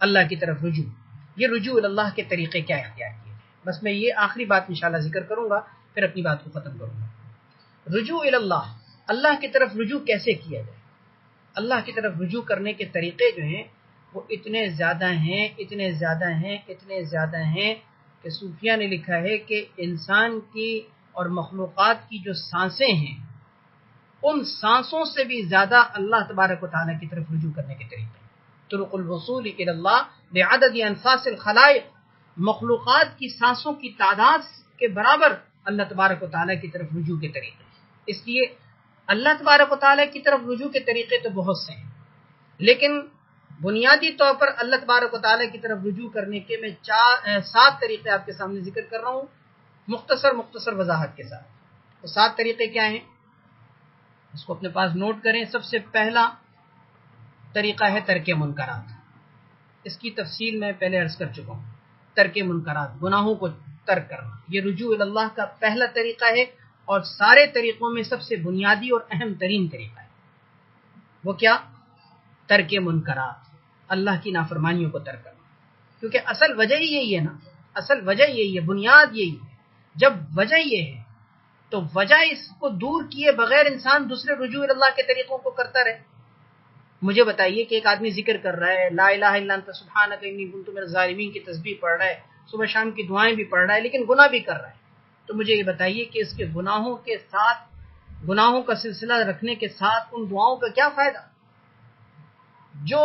اللہ کی طرف رجوع، یہ رجوع اللہ کے طریقے کیا اختیار کیے. بس میں یہ آخری بات انشاءاللہ ذکر کروں گا پھر اپنی بات کو ختم کروں گا. رجوع اللہ، اللہ کی طرف رجوع کیسے کیا جائے. اللہ کی طرف رجوع کرنے کے طریقے جو ہیں وہ اتنے زیادہ ہیں کہ صوفیہ نے لکھا ہے کہ انسان کی اور مخلوقات کی جو سانسیں ہیں ان سانسوں سے بھی زیادہ اللہ تبارک و تعالیٰ کی طرف رجوع کرنے کے طریقے. طرق الوصول الی اللہ بعدد انفاس الخلائق، مخلوقات کی سانسوں کی تعداد کے برابر اللہ تبارک و تعالیٰ کی طرف رجوع کے طریقے. اس لیے اللہ تبارک و تعالیٰ کی طرف رجوع کے طریقے تو بہت سے ہیں، لیکن بنیادی طور پر اللہ تبارک و تعالیٰ کی طرف رجوع کرنے کے میں 7 طریقے آپ کے سامنے ذکر کر رہا ہوں مختصر وضاحت کے ساتھ. وہ 7 طریقے کیا ہیں اس کو اپنے پاس نوٹ کریں. سب سے پہلا طریقہ ہے ترک منکرات. اس کی تفصیل میں پہلے عرض کر چکا ہوں. ترک منکرات، گناہوں کو ترک کرنا. یہ رجوع اللہ کا پہلا طریقہ ہے اور سارے طریقوں میں سب سے بنیادی اور اہم ترین طریقہ ہے. وہ کیا؟ ترک منکرات، اللہ کی نافرمانیوں کو ترک کرنا. کیونکہ اصل وجہ ہی یہی ہے نا، اصل وجہ یہی ہے، بنیاد یہی ہے. جب وجہ یہ ہے تو وجہ اس کو دور کیے بغیر انسان دوسرے رجوع اللہ کے طریقوں کو کرتا رہے. مجھے بتائیے کہ ایک آدمی ذکر کر رہا ہے، لا الہ الا انت سبحانک انی کنت من الظالمین کی تسبیح پڑھ رہا ہے، صبح شام کی دعائیں بھی پڑھ رہا ہے، لیکن گناہ بھی کر رہا ہے. تو مجھے یہ بتائیے کہ اس کے گناہوں کے ساتھ، گناہوں کا سلسلہ رکھنے کے ساتھ ان دعاؤں کا کیا فائدہ؟ جو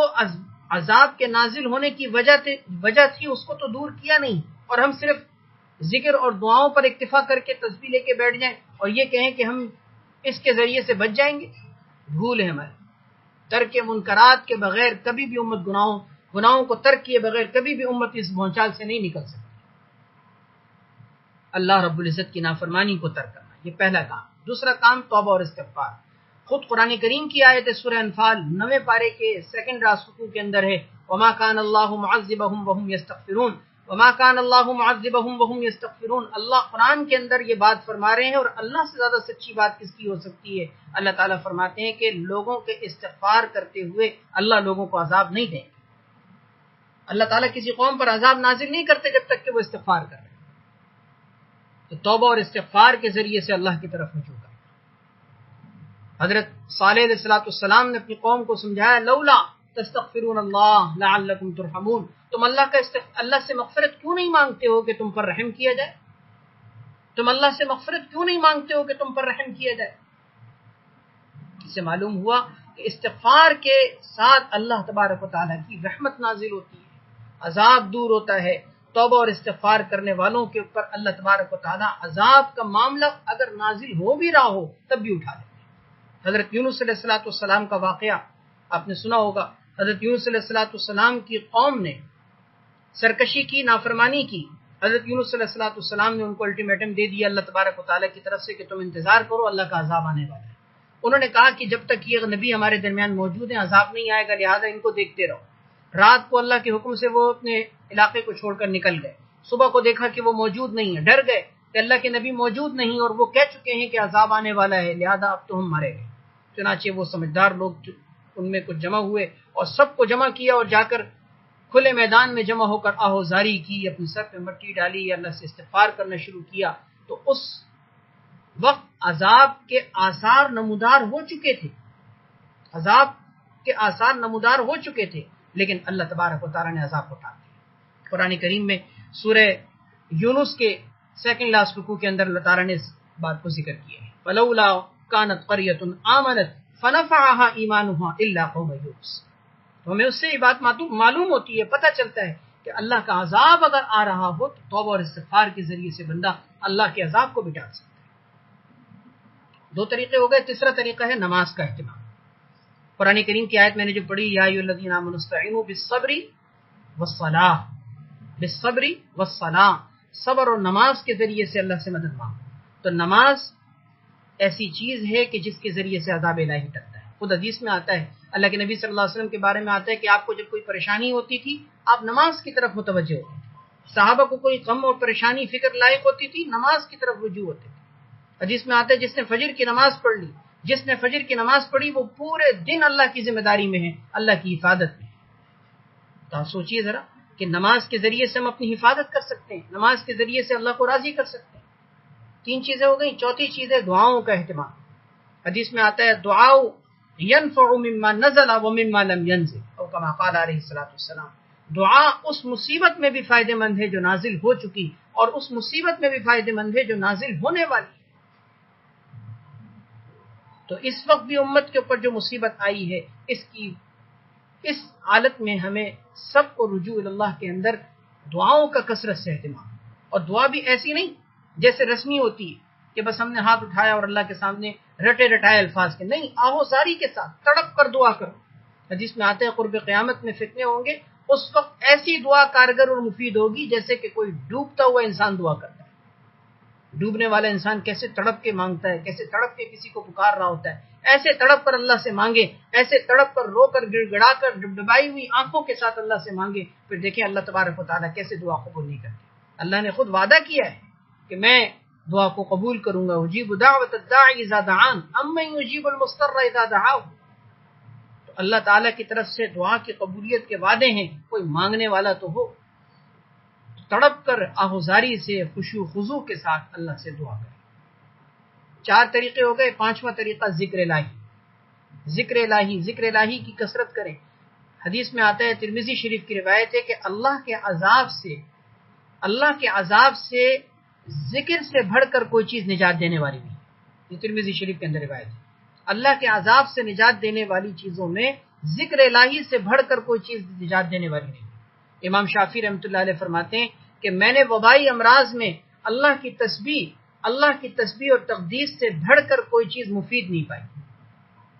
عذاب کے نازل ہونے کی وجہ تھی اس کو تو دور کیا نہیں، اور ہم صرف ذکر اور دعاؤں پر اکتفا کر کے تسبیح لے کے بیٹھ جائیں اور یہ کہیں کہ ہم اس کے ذریعے سے بچ جائیں گے. بھول ہے ہماری. ترک منکرات کے بغیر کبھی بھی امت گناہوں کو ترک کیے بغیر کبھی بھی امت اس بھونچال سے نہیں نکل سکتی. اللہ رب العزت کی نافرمانی کو ترک کرنا، یہ پہلا کام. دوسرا کام توبہ اور استغفار. خود قرآن کریم کی آیت سورہ انفال 9 پارے کے سیکنڈ رکوع کے اندر ہے، وما کان اللہ معذبہم وہم یستغفرون، وما کان اللہ معذبہم وہم یستغفرون. اللہ قرآن کے اندر یہ بات فرما رہے ہیں، اور اللہ سے زیادہ سچی بات کس کی ہو سکتی ہے؟ اللہ تعالیٰ فرماتے ہیں کہ لوگوں کے استغفار کرتے ہوئے اللہ لوگوں کو عذاب نہیں دیں. اللہ تعالیٰ کسی قوم پر عذاب نازل نہیں کرتے جب تک کہ وہ استغفار کر رہے ہیں. تو توبہ اور استغفار کے ذریعے سے اللہ کی طرف رجوع کرنا. حضرت صالح علیہ السلام نے اپنی قوم کو سمجھایا، لولا تستغفرون اللہ لعلکم ترحمون، تم اللہ سے مغفرت کیوں نہیں مانگتے ہو کہ تم پر رحم کیا جائے؟ تم اللہ سے مغفرت کیوں نہیں مانگتے ہو کہ تم پر رحم کیا جائے؟ اس سے معلوم ہوا کہ استغفار کے ساتھ اللہ تبارک و تعالیٰ کی رحمت نازل ہوتی ہے، عذاب دور ہوتا ہے. توبہ اور استغفار کرنے والوں کے اوپر اللہ تبارک و تعالیٰ عذاب کا معاملہ اگر نازل ہو بھی رہا ہو تب بھی اٹھا لیتے ہیں. حضرت یونس علیہ السلام کا واقعہ آپ نے سنا ہوگا. حضرت یونس علیہ السلام کی قوم نے سرکشی کی، نافرمانی کی. حضرت یونس علیہ السلام نے ان کو الٹیمیٹم دے دیا اللہ تبارک و تعالیٰ کی طرف سے کہ تم انتظار کرو، اللہ کا عذاب آنے والا ہے. انہوں نے کہا کہ جب تک یہ نبی ہمارے درمیان موجود ہیں عذاب نہیں آئے گا، لہٰذا ان کو دیکھتے رہو. رات کو اللہ کے حکم سے وہ اپنے علاقے کو چھوڑ کر نکل گئے. صبح کو دیکھا کہ وہ موجود نہیں ہے، ڈر گئے کہ اللہ کے نبی موجود نہیں اور وہ کہہ چکے ہیں کہ عذاب آنے والا ہے، لہذا اب تو ہم مرے گئے. چنانچہ وہ سمجھدار لوگ ان میں کچھ جمع ہوئے اور سب کو جمع کیا اور جا کر کھلے میدان میں جمع ہو کر آہوزاری کی، اپنے سر پہ مٹی ڈالی، اللہ سے استغفار کرنا شروع کیا. تو اس وقت عذاب کے آثار نمودار ہو چکے تھے، عذاب کے آثار نمودار ہو چکے تھے، لیکن اللہ تبارک و تعالیٰ نے عذاب کو ٹال دیا. قرآن کریم میں سورہ یونس کے سیکنڈ لاسٹ رکوع کے اندر اللہ تعالیٰ نے اس بات کو ذکر کیا ہے، فلولا کانت قریۃ آمنت فنفعها ایمانها الا قوم یونس. تو ہمیں اس سے یہ بات معلوم ہوتی ہے، پتہ چلتا ہے کہ اللہ کا عذاب اگر آ رہا ہو تو توبہ اور استغفار کے ذریعے سے بندہ اللہ کے عذاب کو بھی ٹال سکتا ہے. دو طریقے ہو گئے. تیسرا طریقہ ہے نماز کا اہتمام. قرآن کریم کی آیت میں نے جو پڑھی، یا ایھا الذین آمنوا استعینوا بالصبر والصلاۃ، بالصبر والصلاۃ، صبر اور نماز کے ذریعے سے اللہ سے مدد مانگو. تو نماز ایسی چیز ہے کہ جس کے ذریعے سے عذاب الہی ٹلتا ہے. خود حدیث میں آتا ہے، اللہ کے نبی صلی اللہ علیہ وسلم کے بارے میں آتا ہے کہ آپ کو جب کوئی پریشانی ہوتی تھی آپ نماز کی طرف متوجہ ہوتے تھے. صحابہ کو کوئی غم اور پریشانی فکر لائق ہوتی تھی، نماز کی طرف رجوع ہوتے تھے. حدیث میں آتا ہے جس نے فجر کی نماز پڑھ لی، جس نے فجر کی نماز پڑھی وہ پورے دن اللہ کی ذمہ داری میں ہے، اللہ کی حفاظت میں ہے. تو آپ سوچئے ذرا کہ نماز کے ذریعے سے ہم اپنی حفاظت کر سکتے ہیں، نماز کے ذریعے سے اللہ کو راضی کر سکتے ہیں. 3 چیزیں ہو گئیں. چوتھی چیز ہے دعاؤں کا اہتمام. حدیث میں آتا ہے دعاء ينفع مما نزل ومما لم ينزل، او کما قال علیہ السلام. دعا اس مصیبت میں بھی فائدہ مند ہے جو نازل ہو چکی، اور اس مصیبت میں بھی فائدہ مند ہے جو نازل ہونے والی ہے. تو اس وقت بھی امت کے اوپر جو مصیبت آئی ہے، اس حالت میں ہمیں سب کو رجوع اللہ کے اندر دعاؤں کا کثرت سے اہتمام. اور دعا بھی ایسی نہیں جیسے رسمی ہوتی ہے کہ بس ہم نے ہاتھ اٹھایا اور اللہ کے سامنے رٹے رٹائے الفاظ کے، نہیں، آہوزاری کے ساتھ تڑپ کر دعا کرو. حدیث میں آتے ہیں قرب قیامت میں فتنے ہوں گے، اس وقت ایسی دعا کارگر اور مفید ہوگی جیسے کہ کوئی ڈوبتا ہوا انسان دعا کرتا ہے. ڈوبنے والا انسان کیسے تڑپ کے مانگتا ہے، کیسے تڑپ کے کسی کو پکار رہا ہوتا ہے، ایسے تڑپ کر اللہ سے مانگے، ایسے تڑپ کر رو کر گڑ گڑا کر ڈبڈبائی ہوئی آنکھوں کے ساتھ اللہ سے مانگے، پھر دیکھیں اللہ تبارک و تعالیٰ کیسے دعا قبول نہیں کرتے. اللہ نے خود وعدہ کیا ہے کہ میں دعا کو قبول کروں گا. اجیب دعوت الداعی اذا دعان امن یجیب المضطر اذا دعاه. تو اللہ تعالیٰ کی طرف سے دعا کی قبولیت کے وعدے ہیں, کوئی مانگنے والا تو ہو. تڑپ کر آہوزاری سے خشوع خضوع کے ساتھ اللہ سے دعا کریں. 4 طریقے ہو گئے. 5واں طریقہ ذکر الہی. ذکر الہی, ذکر الہی کی کثرت کریں. حدیث میں آتا ہے, ترمذی شریف کی روایت ہے کہ اللہ کے عذاب سے ذکر سے بڑھ کر کوئی چیز نجات دینے والی نہیں. یہ ترمذی شریف کے اندر روایت ہے. اللہ کے عذاب سے نجات دینے والی چیزوں میں ذکر الہی سے بڑھ کر کوئی چیز نجات دینے والی نہیں. امام شافعی رحمۃ اللہ علیہ فرماتے ہیں کہ میں نے وبائی امراض میں اللہ کی تسبیح اور تقدیس سے بڑھ کر کوئی چیز مفید نہیں پائی.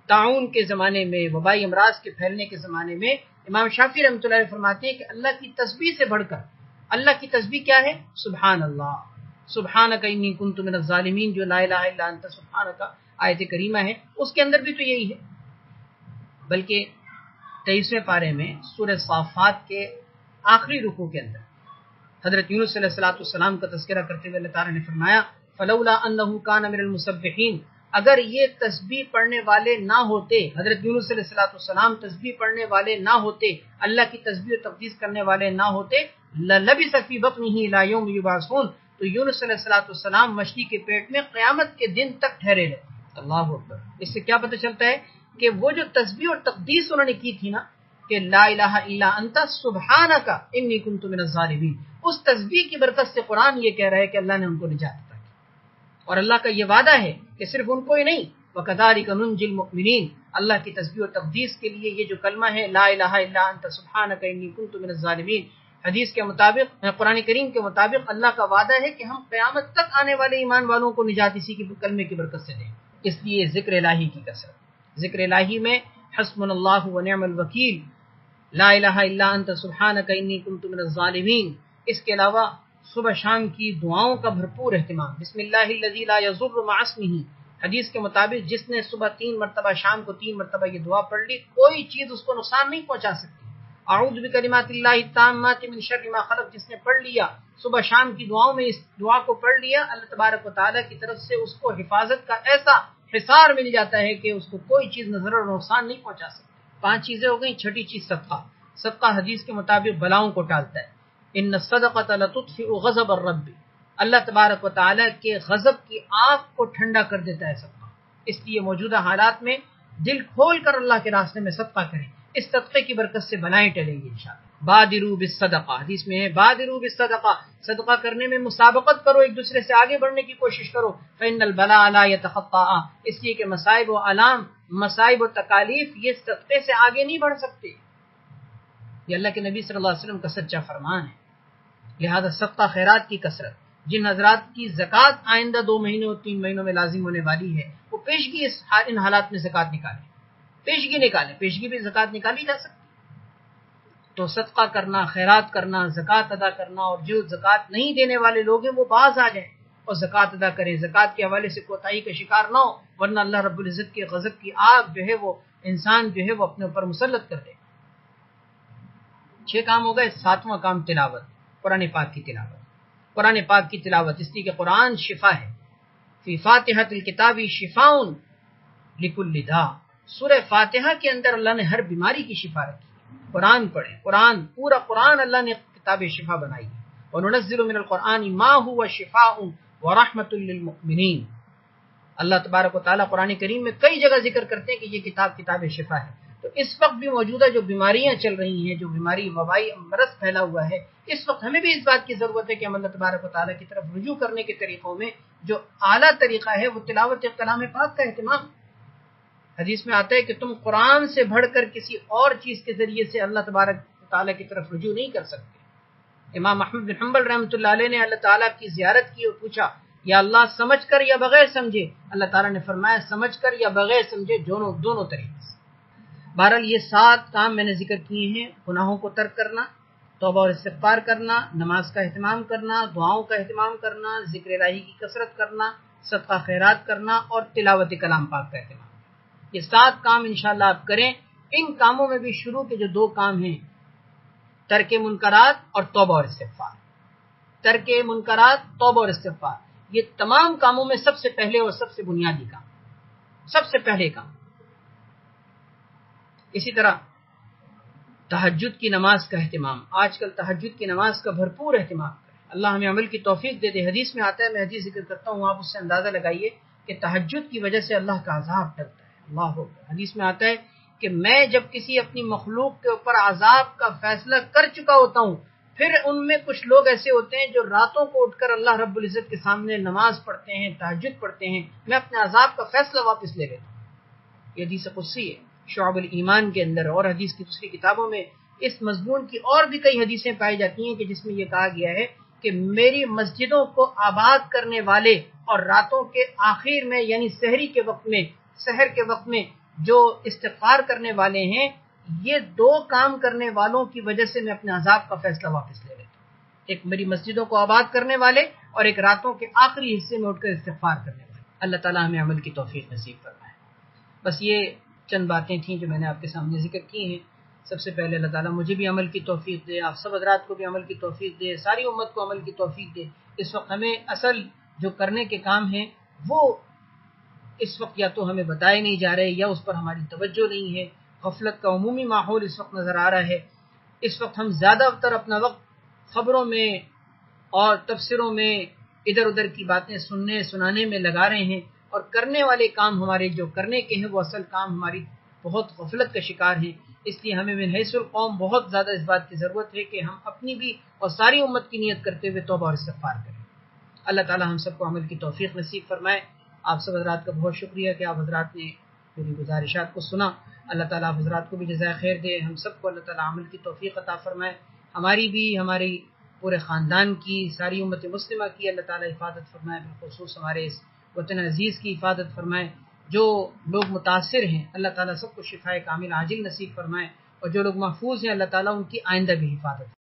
تعاون کے زمانے میں, وبائی امراض کے پھیلنے کے زمانے میں امام شافعی رحمۃ اللہ علیہ فرماتے ہیں کہ اللہ کی تسبیح سے بڑھ کر, اللہ کی تسبیح کیا ہے؟ سبحان اللہ, سبحانک انی کنت من الظالمین, جو لا الہ الا انت سبحانک آیت کریمہ ہے, اس کے اندر بھی تو یہی ہے. بلکہ 23ویں پارے میں سورہ صافات کے آخری رکوع کے اندر حضرت یونس علیہ السلام کا تذکرہ کرتے ہوئے اللہ تعالیٰ نے فرمایا فلولا انہ کان من المسبحین, اگر یہ تسبیح پڑھنے والے نہ ہوتے, حضرت یونس علیہ السلام تسبیح پڑھنے والے نہ ہوتے, اللہ کی تسبیح و تقدیس کرنے والے نہ ہوتے, للبث فی بطنہ الی یوم یبعثون, تو یونس علیہ السلام مچھلی کے پیٹ میں قیامت کے دن تک ٹھہرے رہے. اللہ اکبر. اس سے کیا پتہ چلتا ہے کہ وہ جو تسبیح اور تقدیس انہوں نے کی تھی نا, کہ لا الہ الا انت سبحانک انی کنت من الظالمین, اس تسبیح کی برکت سے قرآن یہ کہہ رہا ہے کہ اللہ نے ان کو نجات عطا کی. اور اللہ کا یہ وعدہ ہے کہ صرف ان کو ہی نہیں, وَكَذَلِكَ نُنْجِي الْمُؤْمِنِينَ, اللہ کی تسبیح و تقدیس کے لیے یہ جو کلمہ ہے لا الہ الا انت سبحانک انی کنت من الظالمین, حدیث کے مطابق, قرآن کریم کے مطابق اللہ کا وعدہ ہے کہ ہم قیامت تک آنے والے ایمان والوں کو نجات اسی کی کلمے کی برکت سے دیں. اس لیے ذکر الہی کی کثرت. ذکر الہی میں حسبنا اللہ و نعم الوکیل, لا الہ الا انت سبحانک انی کنت من الظالمین. اس کے علاوہ صبح شام کی دعاؤں کا بھرپور اہتمام. بسم اللہ الذی لا یضر مع اسمہ, حدیث کے مطابق جس نے صبح 3 مرتبہ, شام کو 3 مرتبہ یہ دعا پڑھ لی, کوئی چیز اس کو نقصان نہیں پہنچا سکتی. اعوذ بکلمات اللہ التامات من شر ما خلق, جس نے پڑھ لیا صبح شام کی دعاؤں میں, اس دعا کو پڑھ لیا, اللہ تبارک و تعالیٰ کی طرف سے اس کو حفاظت کا ایسا حصار مل جاتا ہے کہ اس کو کوئی چیز نظر اور نقصان نہیں پہنچا سکتی. 5 چیزیں ہو گئیں. 6ٹھی چیز صدقہ. صدقہ حدیث کے مطابق بلاؤں کو ٹالتا ہے. ان الصدقۃ لتطفئ غضب الرب, اللہ تبارک و تعالیٰ کے غضب کی آگ کو ٹھنڈا کر دیتا ہے صدقہ. اس لیے موجودہ حالات میں دل کھول کر اللہ کے راستے میں صدقہ کریں, اس صدقے کی برکت سے بلائیں ٹلیں گی انشاءاللہ. بادروا بالصدقہ, حدیث میں ہے بادروا بالصدقہ, صدقہ کرنے میں مسابقت کرو, ایک دوسرے سے آگے بڑھنے کی کوشش کرو. فإن البلاء لا يتخطى, اس لیے کہ مصائب و علام, مصائب و تکالیف یہ صدقے سے آگے نہیں بڑھ سکتے. یہ اللہ کے نبی صلی اللہ علیہ وسلم کا سچا فرمان ہے. لہذا صدقہ خیرات کی کثرت. جن حضرات کی زکوٰۃ آئندہ 2 مہینوں اور 3 مہینوں میں لازم ہونے والی ہے, وہ پیشگی ان حالات میں زکوٰۃ نکالیں. پیشگی نکالیں, پیشگی بھی زکوٰۃ نکالی جا سکتی. تو صدقہ کرنا, خیرات کرنا, زکوٰۃ ادا کرنا, اور جو زکوٰۃ نہیں دینے والے لوگ ہیں وہ باز آ جائیں اور زکوٰۃ ادا کریں. زکوٰۃ کے حوالے سے کوتاہی کا شکار نہ ہو, ورنہ اللہ رب العزت کے غضب کی آگ جو ہے وہ انسان جو ہے وہ اپنے اوپر مسلط کر دے. 6 کام ہو گئے. 7واں کام تلاوت, قرآن پاک کی تلاوت. قرآن پاک کی تلاوت, اس لیے کہ قرآن شفا ہے. فی فاتحۃ الکتاب شفاء لکل داء, سورہ فاتحہ کے اندر اللہ نے ہر بیماری کی شفا رکھی. قرآن پڑھیں, قرآن, پورا قرآن اللہ نے کتاب شفا بنائی ہے. وَنُنَزِّلُ مِنَ الْقُرْآنِ مَا هُوَ شِفَاءٌ وَرَحْمَةٌ لِّلْمُؤْمِنِينَ. اللہ تبارک و تعالیٰ قرآن کریم میں کئی جگہ ذکر کرتے ہیں کہ یہ کتاب شفا ہے. تو اس وقت بھی موجودہ جو بیماریاں چل رہی ہیں, جو بیماری وبائی مرض پھیلا ہوا ہے, اس وقت ہمیں بھی اس بات کی ضرورت ہے کہ ہم اللہ تبارک و تعالیٰ کی طرف رجوع کرنے کے طریقوں میں جو اعلیٰ طریقہ ہے وہ تلاوت کلام پاک کا اہتمام. حدیث میں آتا ہے کہ تم قرآن سے بڑھ کر کسی اور چیز کے ذریعے سے اللہ تبارک و تعالیٰ کی طرف رجوع نہیں کر سکتے. امام احمد بن حنبل رحمۃ اللہ علیہ نے اللہ تعالیٰ کی زیارت کی اور پوچھا, یا اللہ سمجھ کر یا بغیر سمجھے؟ اللہ تعالیٰ نے فرمایا سمجھ کر یا بغیر سمجھے, دونوں طریقے سے. بہرحال یہ 7 کام میں نے ذکر کیے ہیں. گناہوں کو ترک کرنا, توبہ اور استغفار کرنا, نماز کا اہتمام کرنا, دعاؤں کا اہتمام کرنا, ذکر الہی کی کثرت کرنا, صدقہ خیرات کرنا, اور تلاوت کلام پاک کا اہتمام. یہ 7 کام انشاءاللہ آپ کریں. ان کاموں میں بھی شروع کے جو 2 کام ہیں, ترک منکرات اور توبہ اور استغفار, ترک منکرات، توبہ اور استغفار، یہ تمام کاموں میں سب سے پہلے اور سب سے بنیادی کام، سب سے پہلے کام۔ اسی طرح تہجد کی نماز کا اہتمام، آج کل تہجد کی نماز کا بھرپور اہتمام کریں، اللہ ہمیں عمل کی توفیق دے دے۔ حدیث میں آتا ہے، میں حدیث ذکر کرتا ہوں، آپ اس سے اندازہ لگائیے کہ تہجد کی وجہ سے اللہ کا عذاب ٹلتا ہے۔ اللہ اکبر۔ حدیث میں آتا ہے کہ میں جب کسی اپنی مخلوق کے اوپر عذاب کا فیصلہ کر چکا ہوتا ہوں، پھر ان میں کچھ لوگ ایسے ہوتے ہیں جو راتوں کو اٹھ کر اللہ رب العزت کے سامنے نماز پڑھتے ہیں، تہجد پڑھتے ہیں، میں اپنے عذاب کا فیصلہ واپس لے لیتا ہوں۔ یہ حدیث قدسی ہے شعب الایمان کے اندر، اور حدیث کی دوسری کتابوں میں اس مضمون کی اور بھی کئی حدیثیں پائی جاتی ہیں کہ جس میں یہ کہا گیا ہے کہ میری مسجدوں کو آباد کرنے والے اور راتوں کے آخر میں یعنی سحر کے وقت میں جو استغفار کرنے والے ہیں، یہ دو کام کرنے والوں کی وجہ سے میں اپنے عذاب کا فیصلہ واپس لے لیتا ہوں، ایک میری مسجدوں کو آباد کرنے والے اور ایک راتوں کے آخری حصے میں اٹھ کر استغفار کرنے والے۔ اللہ تعالی ہمیں عمل کی توفیق نصیب فرمائے۔ بس یہ چند باتیں تھیں جو میں نے آپ کے سامنے ذکر کی ہیں۔ سب سے پہلے اللہ تعالیٰ مجھے بھی عمل کی توفیق دے، آپ سب حضرات کو بھی عمل کی توفیق دے، ساری امت کو عمل کی توفیق دے۔ اس وقت ہمیں اصل جو کرنے کے کام ہیں وہ اس وقت یا تو ہمیں بتائے نہیں جا رہے یا اس پر ہماری توجہ نہیں ہے۔ غفلت کا عمومی ماحول اس وقت نظر آ رہا ہے۔ اس وقت ہم زیادہ تر اپنا وقت خبروں میں اور تفسیروں میں ادھر ادھر کی باتیں سنانے میں لگا رہے ہیں، اور کرنے والے کام ہمارے جو کرنے کے ہیں وہ اصل کام ہماری بہت غفلت کا شکار ہیں۔ اس لیے ہمیں من حیث القوم بہت زیادہ اس بات کی ضرورت ہے کہ ہم اپنی بھی اور ساری امت کی نیت کرتے ہوئے توبہ اور استغفار کریں۔ اللہ تعالی ہم سب کو عمل کی توفیق نصیب فرمائے۔ آپ سب حضرات کا بہت شکریہ کہ آپ حضرات نے میری گزارشات کو سنا۔ اللہ تعالی آپ حضرات کو بھی جزائے خیر دے، ہم سب کو اللہ تعالی عمل کی توفیق عطا فرمائے، ہماری بھی، ہماری پورے خاندان کی، ساری امت مسلمہ کی اللہ تعالی حفاظت فرمائے، بالخصوص ہمارے اس وطن عزیز کی حفاظت فرمائے۔ جو لوگ متاثر ہیں اللہ تعالیٰ سب کو شفائے کامل عاجل نصیب فرمائے، اور جو لوگ محفوظ ہیں اللہ تعالیٰ ان کی آئندہ بھی حفاظت فرمائے۔